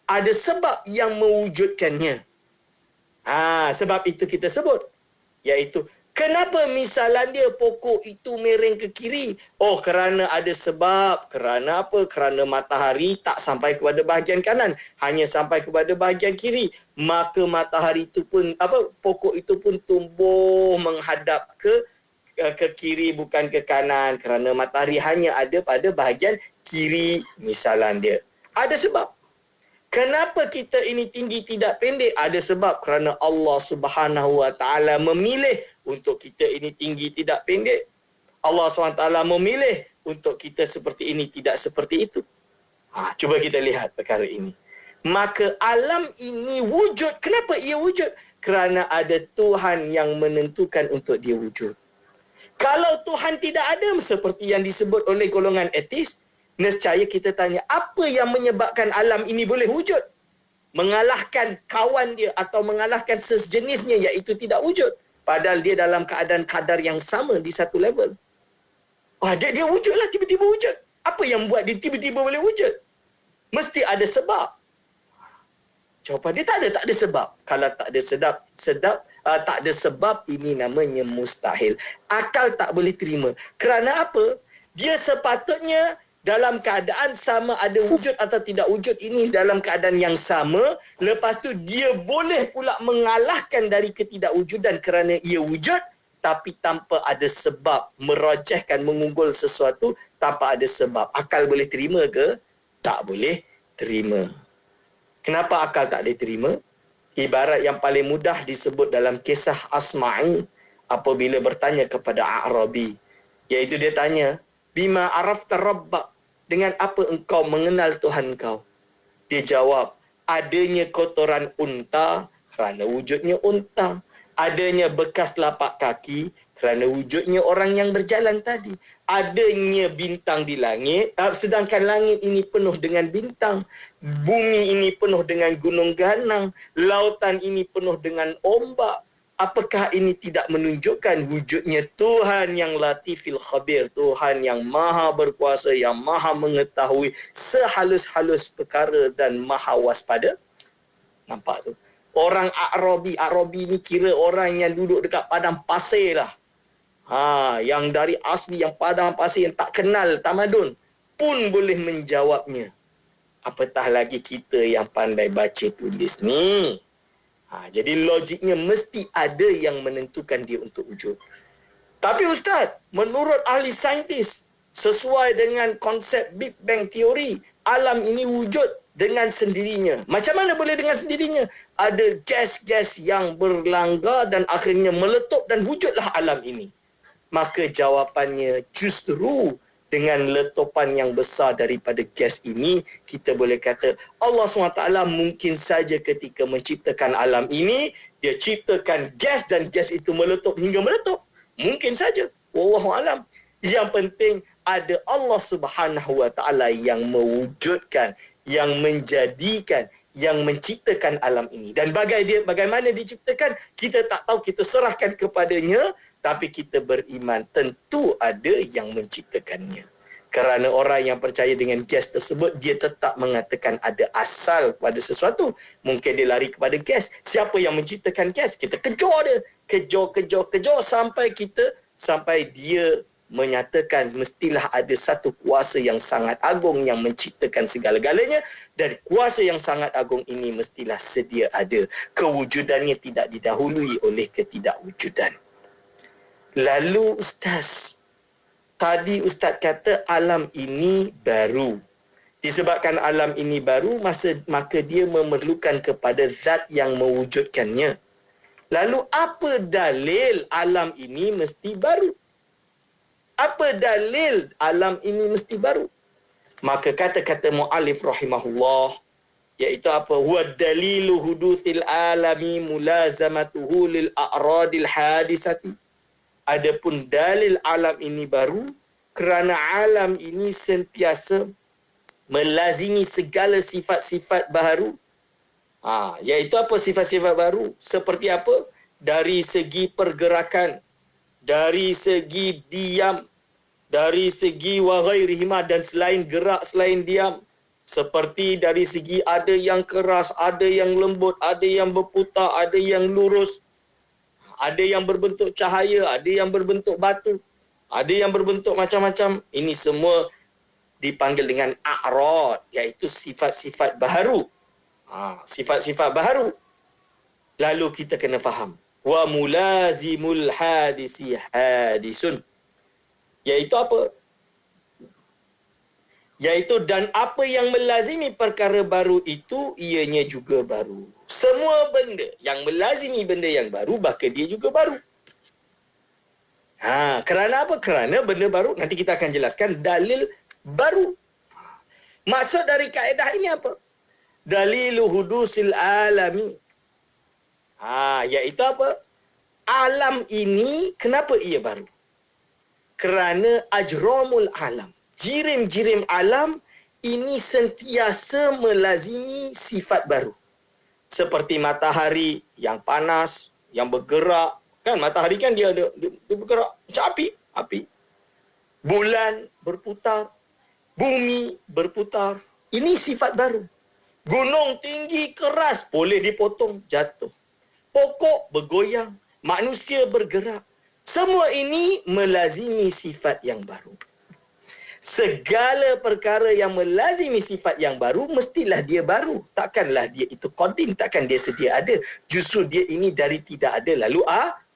Ada sebab yang mewujudkannya. Sebab itu kita sebut. Iaitu, kenapa misalan dia pokok itu mereng ke kiri? Oh, kerana ada sebab. Kerana apa? Kerana matahari tak sampai kepada bahagian kanan. Hanya sampai kepada bahagian kiri. Maka matahari itu pun, pokok itu pun tumbuh menghadap ke kiri bukan ke kanan. Kerana matahari hanya ada pada bahagian kiri misalan dia. Ada sebab. Kenapa kita ini tinggi tidak pendek? Ada sebab kerana Allah Subhanahu Wa Taala memilih untuk kita ini tinggi tidak pendek. Allah SWT memilih untuk kita seperti ini tidak seperti itu. Cuba kita lihat perkara ini. Maka alam ini wujud. Kenapa ia wujud? Kerana ada Tuhan yang menentukan untuk dia wujud. Kalau Tuhan tidak ada seperti yang disebut oleh golongan etis, nescaya kita tanya, apa yang menyebabkan alam ini boleh wujud? Mengalahkan kawan dia atau mengalahkan sejenisnya, iaitu tidak wujud. Padahal dia dalam keadaan kadar yang sama di satu level. Dia wujudlah, tiba-tiba wujud. Apa yang buat dia tiba-tiba boleh wujud? Mesti ada sebab. Jawapan dia tak ada sebab. Kalau tak ada sebab, ini namanya mustahil. Akal tak boleh terima. Kerana apa? Dia sepatutnya dalam keadaan sama ada wujud atau tidak wujud ini dalam keadaan yang sama. Lepas tu dia boleh pula mengalahkan dari ketidakwujudan kerana ia wujud. Tapi tanpa ada sebab. Merojehkan, mengunggul sesuatu tanpa ada sebab. Akal boleh terima ke? Tak boleh terima. Kenapa akal tak boleh terima? Ibarat yang paling mudah disebut dalam kisah Asma'i apabila bertanya kepada A'rabi. Iaitu dia tanya, Bima arafta rabbak, dengan apa engkau mengenal Tuhan kau? Dia jawab, adanya kotoran unta kerana wujudnya unta. Adanya bekas lapak kaki kerana wujudnya orang yang berjalan tadi. Adanya bintang di langit, sedangkan langit ini penuh dengan bintang. Bumi ini penuh dengan gunung ganang. Lautan ini penuh dengan ombak. Apakah ini tidak menunjukkan wujudnya Tuhan yang latifil khabir, Tuhan yang maha berkuasa, yang maha mengetahui sehalus-halus perkara dan maha waspada? Nampak tu? Orang A'rabi ni kira orang yang duduk dekat padang pasir lah. Yang dari asli, yang padang pasir, yang tak kenal tamadun pun boleh menjawabnya. Apatah lagi kita yang pandai baca tulis ni. Jadi logiknya mesti ada yang menentukan dia untuk wujud. Tapi Ustaz, menurut ahli saintis, sesuai dengan konsep Big Bang Theory, alam ini wujud dengan sendirinya. Macam mana boleh dengan sendirinya? Ada gas-gas yang berlanggar dan akhirnya meletup dan wujudlah alam ini. Maka jawapannya justru dengan letupan yang besar daripada gas ini, kita boleh kata Allah SWT mungkin saja ketika menciptakan alam ini, dia ciptakan gas dan gas itu meletup hingga meletup. Mungkin saja. Wallahualam. Yang penting ada Allah Subhanahu Wa Taala yang mewujudkan, yang menjadikan, yang menciptakan alam ini. Dan bagaimana diciptakan, kita tak tahu, kita serahkan kepadanya. Tapi kita beriman tentu ada yang menciptakannya. Kerana orang yang percaya dengan gas tersebut, dia tetap mengatakan ada asal pada sesuatu. Mungkin dia lari kepada gas. Siapa yang menciptakan gas? Kita kejar dia. Kejar sampai dia menyatakan mestilah ada satu kuasa yang sangat agung yang menciptakan segala-galanya. Dan kuasa yang sangat agung ini mestilah sedia ada. Kewujudannya tidak didahului oleh ketidakwujudan. Lalu Ustaz, tadi Ustaz kata alam ini baru. Disebabkan alam ini baru, maka dia memerlukan kepada zat yang mewujudkannya. Lalu apa dalil alam ini mesti baru? Apa dalil alam ini mesti baru? Maka kata-kata mu'alif rahimahullah, iaitu apa? Huwa dalilu huduthil alami mulazamatuhu lil a'radil hadisati. Adapun dalil alam ini baru kerana alam ini sentiasa melazimi segala sifat-sifat baru. Iaitu apa sifat-sifat baru? Seperti apa? Dari segi pergerakan, dari segi diam, dari segi wa ghairihima, dan selain gerak, selain diam. Seperti dari segi ada yang keras, ada yang lembut, ada yang berputar, ada yang lurus, ada yang berbentuk cahaya, ada yang berbentuk batu, ada yang berbentuk macam-macam. Ini semua dipanggil dengan a'rad, iaitu sifat-sifat baharu. Sifat-sifat baharu. Lalu kita kena faham. Wa mulazimul hadisi hadisun. Iaitu apa? Iaitu dan apa yang melazimi perkara baru itu, ianya juga baru. Semua benda yang melazimi benda yang baru, maka dia juga baru. Kerana apa? Kerana benda baru. Nanti kita akan jelaskan dalil baru. Maksud dari kaedah ini apa? Dalilu hudusil alami. Iaitu apa? Alam ini, kenapa ia baru? Kerana ajramul alam, jirim-jirim alam ini sentiasa melazimi sifat baru. Seperti matahari yang panas, yang bergerak. Kan matahari kan dia bergerak macam api. Bulan berputar, bumi berputar. Ini sifat baru. Gunung tinggi keras, boleh dipotong, jatuh. Pokok bergoyang, manusia bergerak. Semua ini melazimi sifat yang baru. Segala perkara yang melazimi sifat yang baru, mestilah dia baru. Takkanlah dia itu qadim, takkan dia sedia ada. Justru dia ini dari tidak ada lalu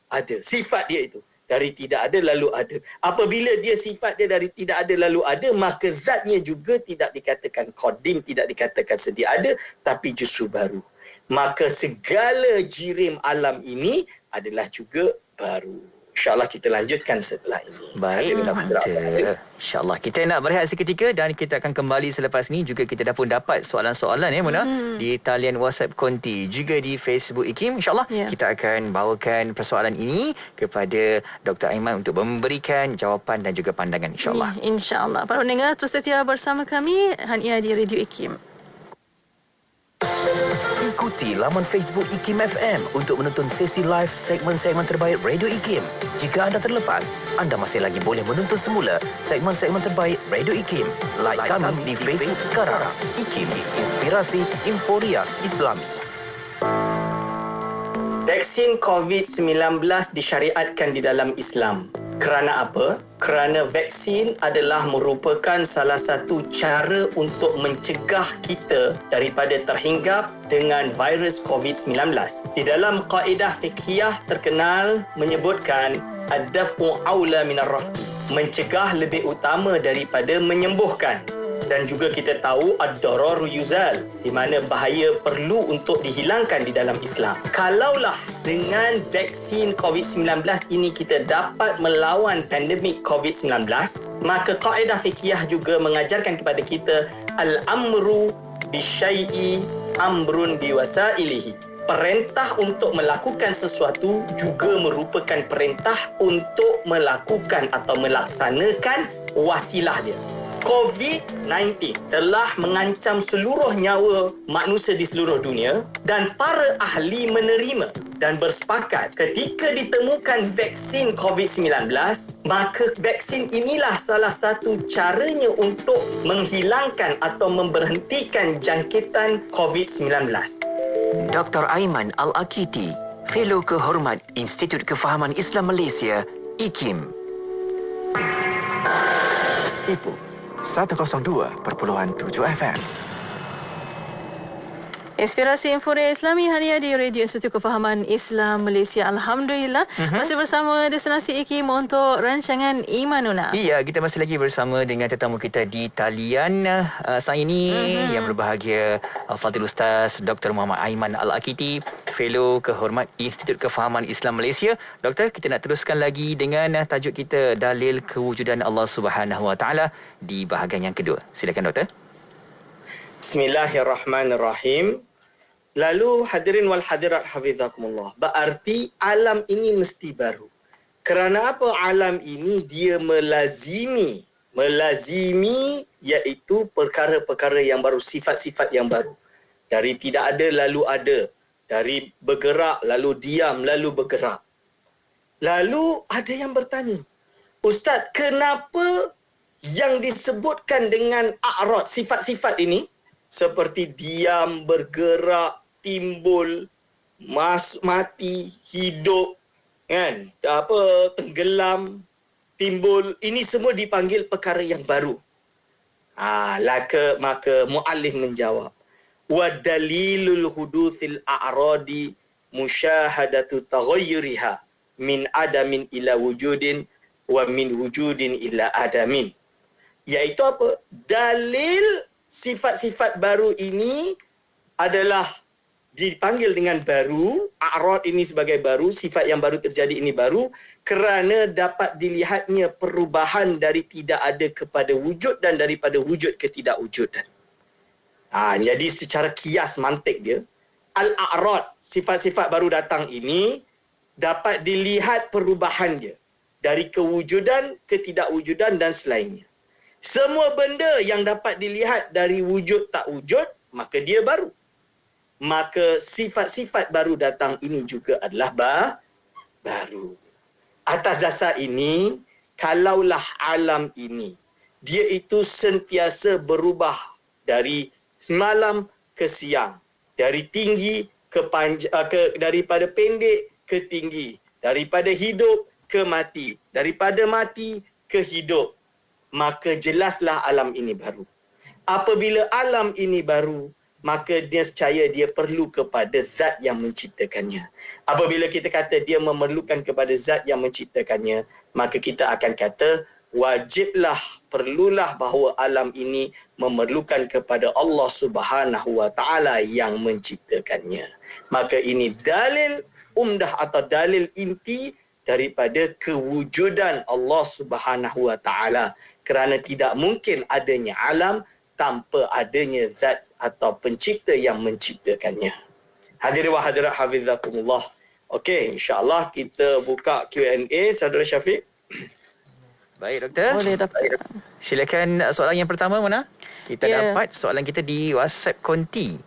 ada. Sifat dia itu dari tidak ada lalu ada. Apabila dia sifat dia dari tidak ada lalu ada, maka zatnya juga tidak dikatakan qadim, tidak dikatakan sedia ada, tapi justru baru. Maka segala jirim alam ini adalah juga baru. InsyaAllah kita lanjutkan setelah ini. Baik, InsyaAllah. Kita nak berehat seketika dan kita akan kembali selepas ini. Juga kita dah pun dapat soalan-soalan Mona di talian WhatsApp Konti, juga di Facebook IKIM. InsyaAllah kita akan bawakan persoalan ini kepada Dr. Aiman untuk memberikan jawapan dan juga pandangan. InsyaAllah. InsyaAllah. Para pendengar, terus setia bersama kami hanya di Radio IKIM. Ikuti laman Facebook IKIM FM untuk menonton sesi live segmen-segmen terbaik Radio IKIM. Jika anda terlepas, anda masih lagi boleh menonton semula segmen-segmen terbaik Radio IKIM. Like kami di Facebook sekarang. IKIM, Inspirasi Inforia Islami. Vaksin COVID-19 disyariatkan di dalam Islam. Kerana apa? Kerana vaksin adalah merupakan salah satu cara untuk mencegah kita daripada terhinggap dengan virus COVID-19. Di dalam kaedah fiqhiyah terkenal menyebutkan ad-daf'u aula minar raf'i. Mencegah lebih utama daripada menyembuhkan. Dan juga kita tahu ad-dararu yuzal, di mana bahaya perlu untuk dihilangkan di dalam Islam. Kalaulah dengan vaksin COVID-19 ini kita dapat melawan pandemik COVID-19, maka kaedah fiqhiyah juga mengajarkan kepada kita al-amru bisyai'i amrun biwasailihi. Perintah untuk melakukan sesuatu juga merupakan perintah untuk melakukan atau melaksanakan wasilah dia. COVID-19 telah mengancam seluruh nyawa manusia di seluruh dunia dan para ahli menerima dan bersepakat ketika ditemukan vaksin COVID-19, maka vaksin inilah salah satu caranya untuk menghilangkan atau memberhentikan jangkitan COVID-19. Dr. Aiman Al-Akiti, Fellow Kehormat Institut Kefahaman Islam Malaysia, IKIM. Ibu 102.7 FM. Inspirasi Inforia Islami hanya di Radio Institut Kefahaman Islam Malaysia. Alhamdulillah. Masih bersama Destinasi IKIM untuk rancangan Imanuna. Iya, kita masih lagi bersama dengan tetamu kita di talian saat ini yang berbahagia Fadil Ustaz Dr. Muhammad Aiman Al-Akiti, Fellow Kehormat Institut Kefahaman Islam Malaysia. Doktor, kita nak teruskan lagi dengan tajuk kita Dalil Kewujudan Allah Subhanahu Wa Taala di bahagian yang kedua. Silakan doktor. Bismillahirrahmanirrahim. Lalu hadirin wal hadirat hafizakumullah. Berarti alam ini mesti baru. Kerana apa alam ini dia melazimi iaitu perkara-perkara yang baru, sifat-sifat yang baru. Dari tidak ada lalu ada, dari bergerak lalu diam lalu bergerak. Lalu ada yang bertanya, Ustaz, kenapa yang disebutkan dengan a'rad, sifat-sifat ini seperti diam, bergerak, timbul, mati, hidup, kan? Tenggelam, timbul, ini semua dipanggil perkara yang baru. Maka muallif menjawab, wa dalilul huduthil a'radi musyahadatu taghayyuriha min adamin ila wujudin wa min wujudin ila adamin. Iaitu apa? Dalil sifat-sifat baru ini adalah dipanggil dengan baru, a'rad ini sebagai baru, sifat yang baru terjadi ini baru, kerana dapat dilihatnya perubahan dari tidak ada kepada wujud dan daripada wujud ke tidak wujudan. Jadi secara kias mantik dia, al-a'rad, sifat-sifat baru datang ini dapat dilihat perubahan dia dari kewujudan ke tidak wujudan dan selainnya. Semua benda yang dapat dilihat dari wujud tak wujud, maka dia baru. Maka sifat-sifat baru datang ini juga adalah baru. Atas dasar ini, kalaulah alam ini, dia itu sentiasa berubah dari malam ke siang, dari tinggi ke daripada pendek ke tinggi, daripada hidup ke mati, daripada mati ke hidup. Maka jelaslah alam ini baru. Apabila alam ini baru, maka dia percaya dia perlu kepada zat yang menciptakannya. Apabila kita kata dia memerlukan kepada zat yang menciptakannya, maka kita akan kata wajiblah, perlulah bahawa alam ini memerlukan kepada Allah Subhanahu Wa Taala yang menciptakannya. Maka ini dalil umdah atau dalil inti daripada kewujudan Allah Subhanahu Wa Taala. Kerana tidak mungkin adanya alam tanpa adanya zat atau pencipta yang menciptakannya. Hadirin wa hadirat hafizakumullah. Okey, insya-Allah kita buka Q&A, Saudara Syafiq. Baik, doktor. Boleh, doktor. Silakan soalan yang pertama, Mona. Kita dapat soalan kita di WhatsApp Konti.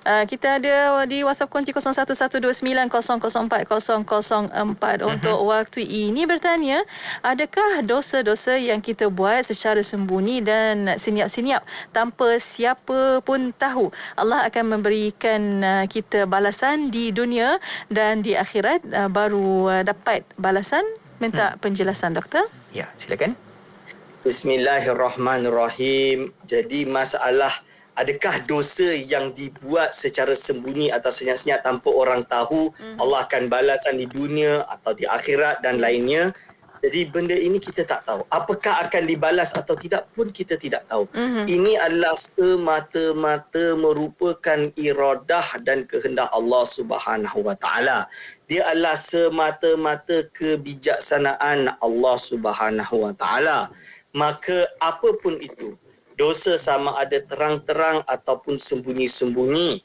Kita ada di WhatsApp Konti 0112900404 untuk waktu ini bertanya, adakah dosa-dosa yang kita buat secara sembunyi dan senyap-senyap tanpa siapa pun tahu, Allah akan memberikan kita balasan di dunia dan di akhirat baru dapat balasan? Minta penjelasan, doktor. Ya, silakan. Bismillahirrahmanirrahim. Jadi masalah adakah dosa yang dibuat secara sembunyi atau senyap-senyap tanpa orang tahu, Allah akan balasan di dunia atau di akhirat dan lainnya. Jadi benda ini kita tak tahu. Apakah akan dibalas atau tidak pun kita tidak tahu. Ini adalah semata-mata merupakan iradah dan kehendak Allah Subhanahu Wa Taala. Dia adalah semata-mata kebijaksanaan Allah Subhanahu Wa Taala. Maka apapun itu, dosa sama ada terang-terang ataupun sembunyi-sembunyi,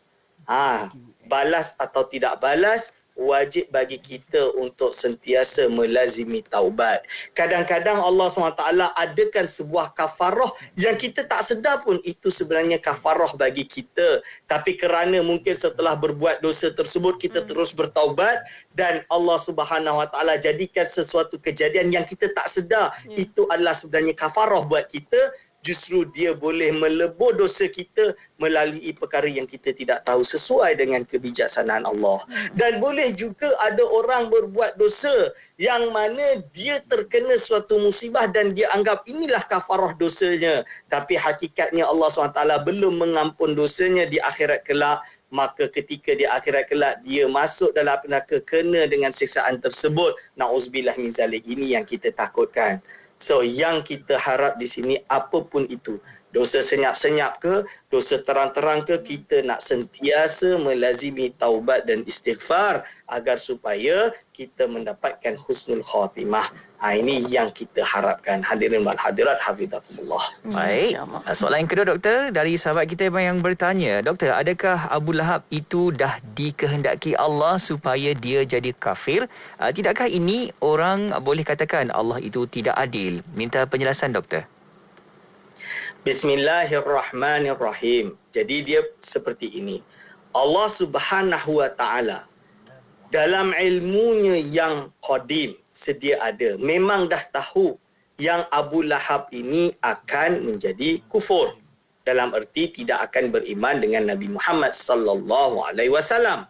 balas atau tidak balas, wajib bagi kita untuk sentiasa melazimi taubat. Kadang-kadang Allah SWT adakan sebuah kafarah yang kita tak sedar pun itu sebenarnya kafarah bagi kita. Tapi kerana mungkin setelah berbuat dosa tersebut kita terus bertaubat dan Allah SWT jadikan sesuatu kejadian yang kita tak sedar itu adalah sebenarnya kafarah buat kita. justru dia boleh melebur dosa kita melalui perkara yang kita tidak tahu sesuai dengan kebijaksanaan Allah. Dan boleh juga ada orang berbuat dosa yang mana dia terkena suatu musibah dan dia anggap inilah kafarah dosanya. Tapi hakikatnya Allah SWT belum mengampun dosanya di akhirat kelak. Maka ketika di akhirat kelak dia masuk dalam neraka kena dengan siksaan tersebut. Na'udzubillah min zalik. Ini yang kita takutkan. So yang kita harap di sini apapun itu, dosa senyap-senyap ke, dosa terang-terang ke, kita nak sentiasa melazimi taubat dan istighfar agar supaya kita mendapatkan husnul khatimah. Ini yang kita harapkan. Hadirin wal hadirat, hafizakumullah. Baik. Soalan yang kedua, Doktor, dari sahabat kita yang bertanya, Doktor, adakah Abu Lahab itu dah dikehendaki Allah supaya dia jadi kafir? Tidakkah ini orang boleh katakan Allah itu tidak adil? Minta penjelasan, Doktor. Bismillahirrahmanirrahim. Jadi dia seperti ini. Allah Subhanahu wa taala dalam ilmunya yang qadim, sedia ada, memang dah tahu yang Abu Lahab ini akan menjadi kufur. Dalam erti tidak akan beriman dengan Nabi Muhammad sallallahu alaihi wasallam.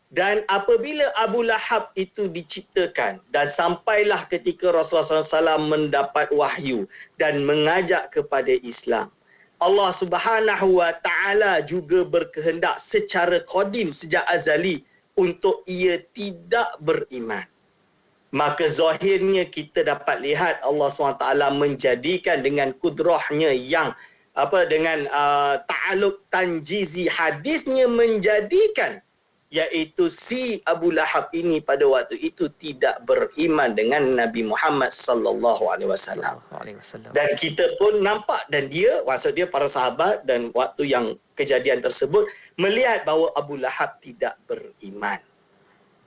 Dan apabila Abu Lahab itu diciptakan dan sampailah ketika Rasulullah SAW mendapat wahyu dan mengajak kepada Islam, Allah Subhanahu wa taala juga berkehendak secara qadim sejak azali untuk ia tidak beriman. Maka zahirnya kita dapat lihat Allah SWT menjadikan dengan kudrahnya yang dengan ta'aluk tanjizi hadisnya menjadikan iaitu si Abu Lahab ini pada waktu itu tidak beriman dengan Nabi Muhammad sallallahu alaihi wasallam. Dan kita pun nampak, dan dia, maksud dia para sahabat dan waktu yang kejadian tersebut melihat bahawa Abu Lahab tidak beriman.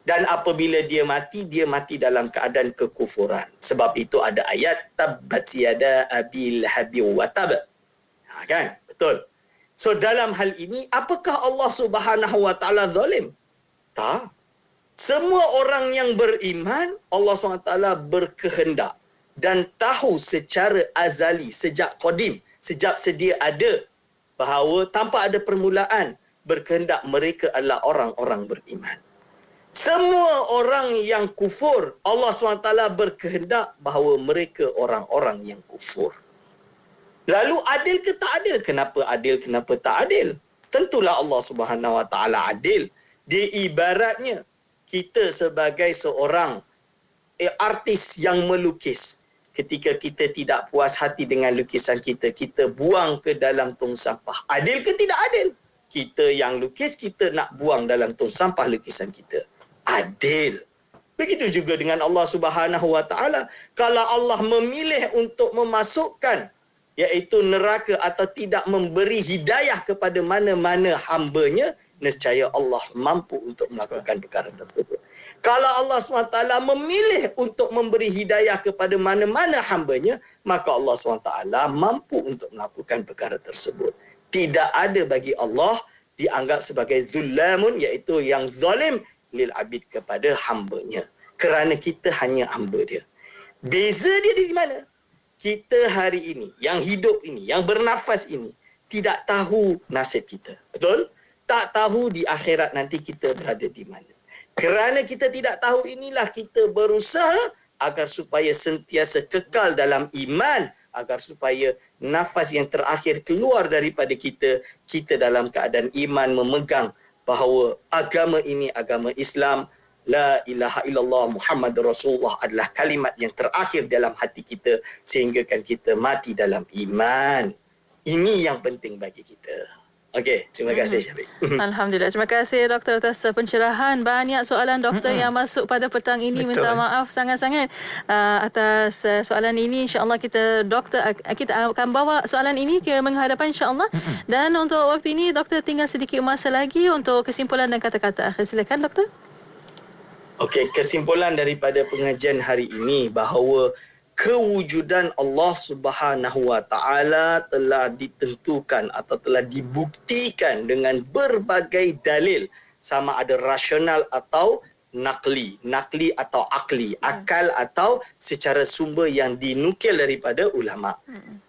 Dan apabila dia mati dalam keadaan kekufuran. Sebab itu ada ayat tabbat yada abil habi wa tab. Kan? Betul. So dalam hal ini, apakah Allah Subhanahu wa taala zalim? Tak. Semua orang yang beriman, Allah SWT berkehendak dan tahu secara azali, sejak qadim, sejak sedia ada, bahawa tanpa ada permulaan, berkehendak mereka adalah orang-orang beriman. Semua orang yang kufur, Allah SWT berkehendak bahawa mereka orang-orang yang kufur. Lalu adil ke tak adil? Kenapa adil, kenapa tak adil? Tentulah Allah Subhanahu Wa Taala adil. Dia ibaratnya kita sebagai seorang artis yang melukis. Ketika kita tidak puas hati dengan lukisan kita, kita buang ke dalam tong sampah. Adil ke tidak adil? Kita yang lukis, kita nak buang dalam tong sampah lukisan kita. Adil. Begitu juga dengan Allah Subhanahu Wa Taala. Kalau Allah memilih untuk memasukkan iaitu neraka atau tidak memberi hidayah kepada mana-mana hambanya, nescaya Allah mampu untuk melakukan perkara tersebut. Kalau Allah SWT memilih untuk memberi hidayah kepada mana-mana hambanya, maka Allah SWT mampu untuk melakukan perkara tersebut. Tidak ada bagi Allah dianggap sebagai zullamun, iaitu yang zalim lil abid kepada hambanya. Kerana kita hanya hamba dia. Beza dia di mana? Kita hari ini, yang hidup ini, yang bernafas ini, tidak tahu nasib kita. Betul? Tak tahu di akhirat nanti kita berada di mana. Kerana kita tidak tahu inilah kita berusaha agar supaya sentiasa kekal dalam iman, agar supaya nafas yang terakhir keluar daripada kita, kita dalam keadaan iman memegang bahawa agama ini agama Islam. La ilaha illallah Muhammad Rasulullah adalah kalimat yang terakhir dalam hati kita sehinggakan kita mati dalam iman. Ini yang penting bagi kita. Okey, terima kasih Syafiq. Alhamdulillah. Terima kasih Doktor atas pencerahan. Banyak soalan Doktor yang masuk pada petang ini. Betul. Minta maaf sangat-sangat atas soalan ini. InsyaAllah kita akan bawa soalan ini ke menghadapan insyaAllah. Dan untuk waktu ini Doktor tinggal sedikit masa lagi untuk kesimpulan dan kata-kata akhir. Silakan Doktor. Okey, kesimpulan daripada pengajian hari ini bahawa kewujudan Allah Subhanahu Wa Taala telah ditentukan atau telah dibuktikan dengan berbagai dalil, sama ada rasional atau nakli atau akli, akal atau secara sumber yang dinukil daripada ulama.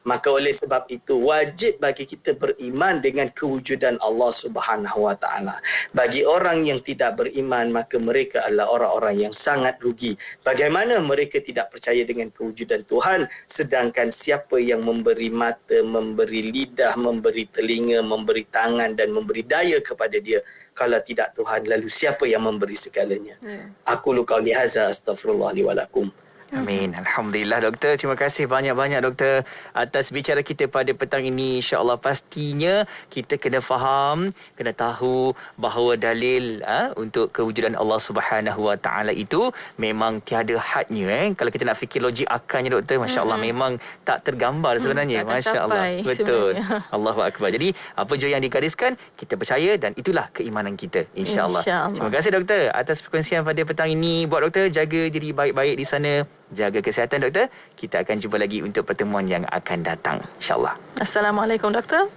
Maka oleh sebab itu wajib bagi kita beriman dengan kewujudan Allah Subhanahu Wa Taala. Bagi orang yang tidak beriman, maka mereka adalah orang-orang yang sangat rugi. Bagaimana mereka tidak percaya dengan kewujudan Tuhan, sedangkan siapa yang memberi mata, memberi lidah, memberi telinga, memberi tangan dan memberi daya kepada dia, kalau tidak Tuhan, lalu siapa yang memberi segalanya? Aku lu qauli hadza, astaghfirullah li wa lakum. Amin. Alhamdulillah doktor. Terima kasih banyak-banyak doktor atas bicara kita pada petang ini. InsyaAllah pastinya kita kena faham, kena tahu bahawa dalil untuk kewujudan Allah Subhanahu Wa Taala itu memang tiada hadnya. Kalau kita nak fikir logik akalnya doktor, masya-Allah memang tak tergambar sebenarnya. Masya-Allah. Betul. Allahu akbar. Jadi apa jua yang digariskan, kita percaya dan itulah keimanan kita. InsyaAllah. Terima kasih doktor atas perkongsian pada petang ini. Buat doktor jaga diri baik-baik di sana. Jaga kesihatan doktor. Kita akan jumpa lagi untuk pertemuan yang akan datang, insya-Allah. Assalamualaikum doktor.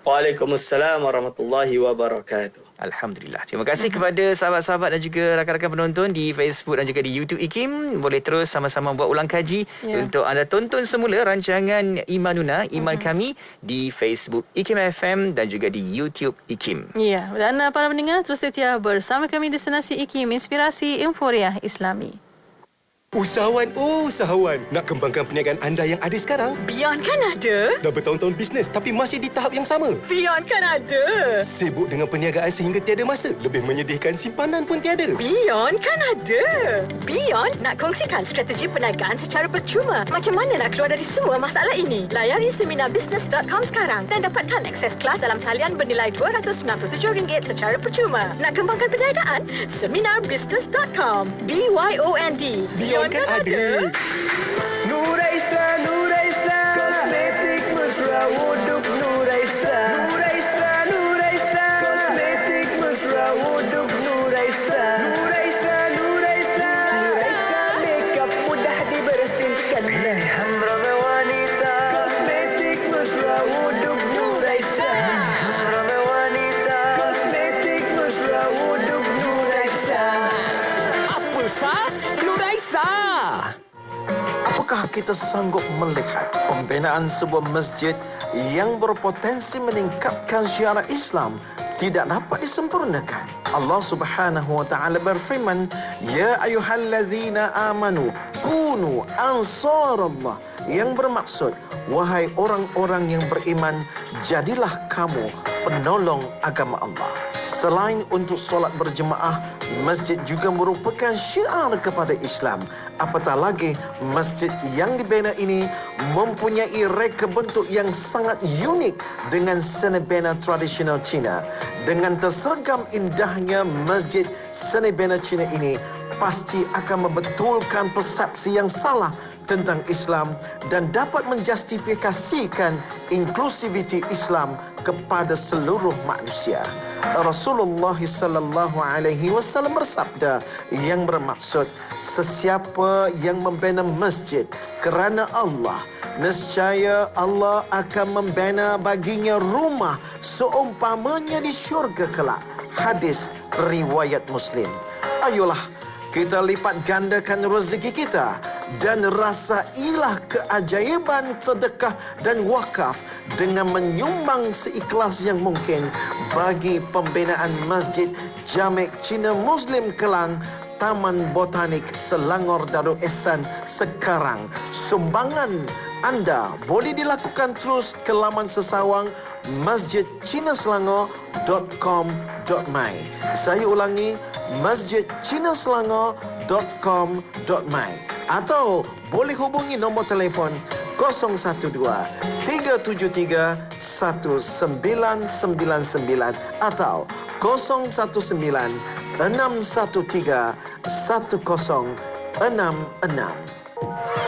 Waalaikumsalam warahmatullahi wabarakatuh. Alhamdulillah. Terima kasih kepada sahabat-sahabat dan juga rakan-rakan penonton di Facebook dan juga di YouTube IKIM. Boleh terus sama-sama buat ulang kaji untuk anda tonton semula rancangan Imanuna, Iman Kami di Facebook IKIM FM dan juga di YouTube IKIM. Ya, dan para pendengar terus setia bersama kami di Destinasi IKIM, Inspirasi Inforia Islami. Usahawan, usahawan. Nak kembangkan perniagaan anda yang ada sekarang? Beyond kan ada. Dah bertahun-tahun bisnes tapi masih di tahap yang sama. Beyond kan ada. Sibuk dengan perniagaan sehingga tiada masa. Lebih menyedihkan, simpanan pun tiada. Beyond kan ada. Beyond nak kongsikan strategi perniagaan secara percuma. Macam mana nak keluar dari semua masalah ini? Layari seminarbisnes.com sekarang dan dapatkan akses kelas dalam talian bernilai RM297 secara percuma. Nak kembangkan perniagaan? Seminarbisnes.com. BYOND. Beyond kan ada. Nuraisa, Nuraisa, kosmetik mesra wuduk Nuraisa. Nuraisa, Nuraisa, kosmetik mesra wuduk Nuraisa. Nuraisa, Nuraisa, Nuraisa, makeup mudah dibersihkan. Pilihan ramai wanita, kosmetik mesra wuduk Nuraisa. Pilihan ramai wanita, kosmetik mesra wuduk Nuraisa. Apa sah? Nuraisa. Apakah kita sanggup melihat pembinaan sebuah masjid yang berpotensi meningkatkan syiar Islam tidak dapat disempurnakan? Allah Subhanahu wa taala berfirman, "Ya ayyuhallazina amanu kunu ansarallah." Yang bermaksud, wahai orang-orang yang beriman, jadilah kamu penolong agama Allah. Selain untuk solat berjemaah, masjid juga merupakan syiar kepada Islam. Apatah lagi, masjid yang dibina ini mempunyai reka bentuk yang sangat unik dengan seni bina tradisional Cina. Dengan tersergam indahnya masjid seni bina Cina ini, pasti akan membetulkan persepsi yang salah tentang Islam dan dapat menjustifikasikan inklusiviti Islam kepada seluruh manusia. Rasulullah sallallahu alaihi wasallam bersabda yang bermaksud, sesiapa yang membina masjid kerana Allah, nescaya Allah akan membina baginya rumah seumpamanya di syurga kelak. Hadis riwayat Muslim. Ayolah kita lipat gandakan rezeki kita dan rasailah keajaiban sedekah dan wakaf dengan menyumbang seikhlas yang mungkin bagi pembinaan Masjid Jamek Cina Muslim Kelang, Taman Botanik Selangor Darul Ihsan sekarang. Sumbangan anda boleh dilakukan terus ke laman sesawang masjidcinaselangor.com.my. Saya ulangi, masjidcinaselangor.com.my, atau boleh hubungi nombor telefon 012-373-1999 atau 019-613-1066.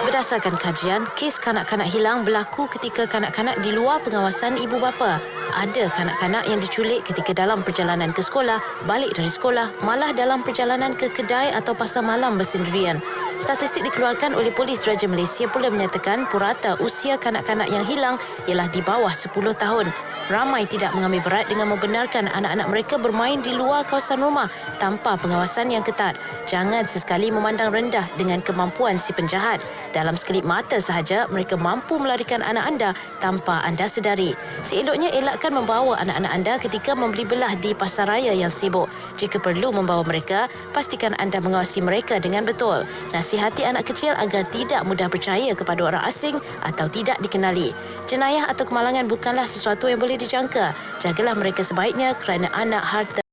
Berdasarkan kajian, kes kanak-kanak hilang berlaku ketika kanak-kanak di luar pengawasan ibu bapa. Ada kanak-kanak yang diculik ketika dalam perjalanan ke sekolah, balik dari sekolah, malah dalam perjalanan ke kedai atau pasar malam bersendirian. Statistik dikeluarkan oleh Polis Diraja Malaysia pula menyatakan purata usia kanak-kanak yang hilang ialah di bawah 10 tahun. Ramai tidak mengambil berat dengan membenarkan anak-anak mereka bermain di luar kawasan rumah tanpa pengawasan yang ketat. Jangan sesekali memandang rendah dengan kemampuan si penjahat. Dalam sekelip mata sahaja, mereka mampu melarikan anak anda tanpa anda sedari. Seeloknya elakkan membawa anak-anak anda ketika membeli belah di pasar raya yang sibuk. Jika perlu membawa mereka, pastikan anda mengawasi mereka dengan betul. Nasihati anak kecil agar tidak mudah percaya kepada orang asing atau tidak dikenali. Jenayah atau kemalangan bukanlah sesuatu yang boleh dijangka. Jagalah mereka sebaiknya kerana anak harta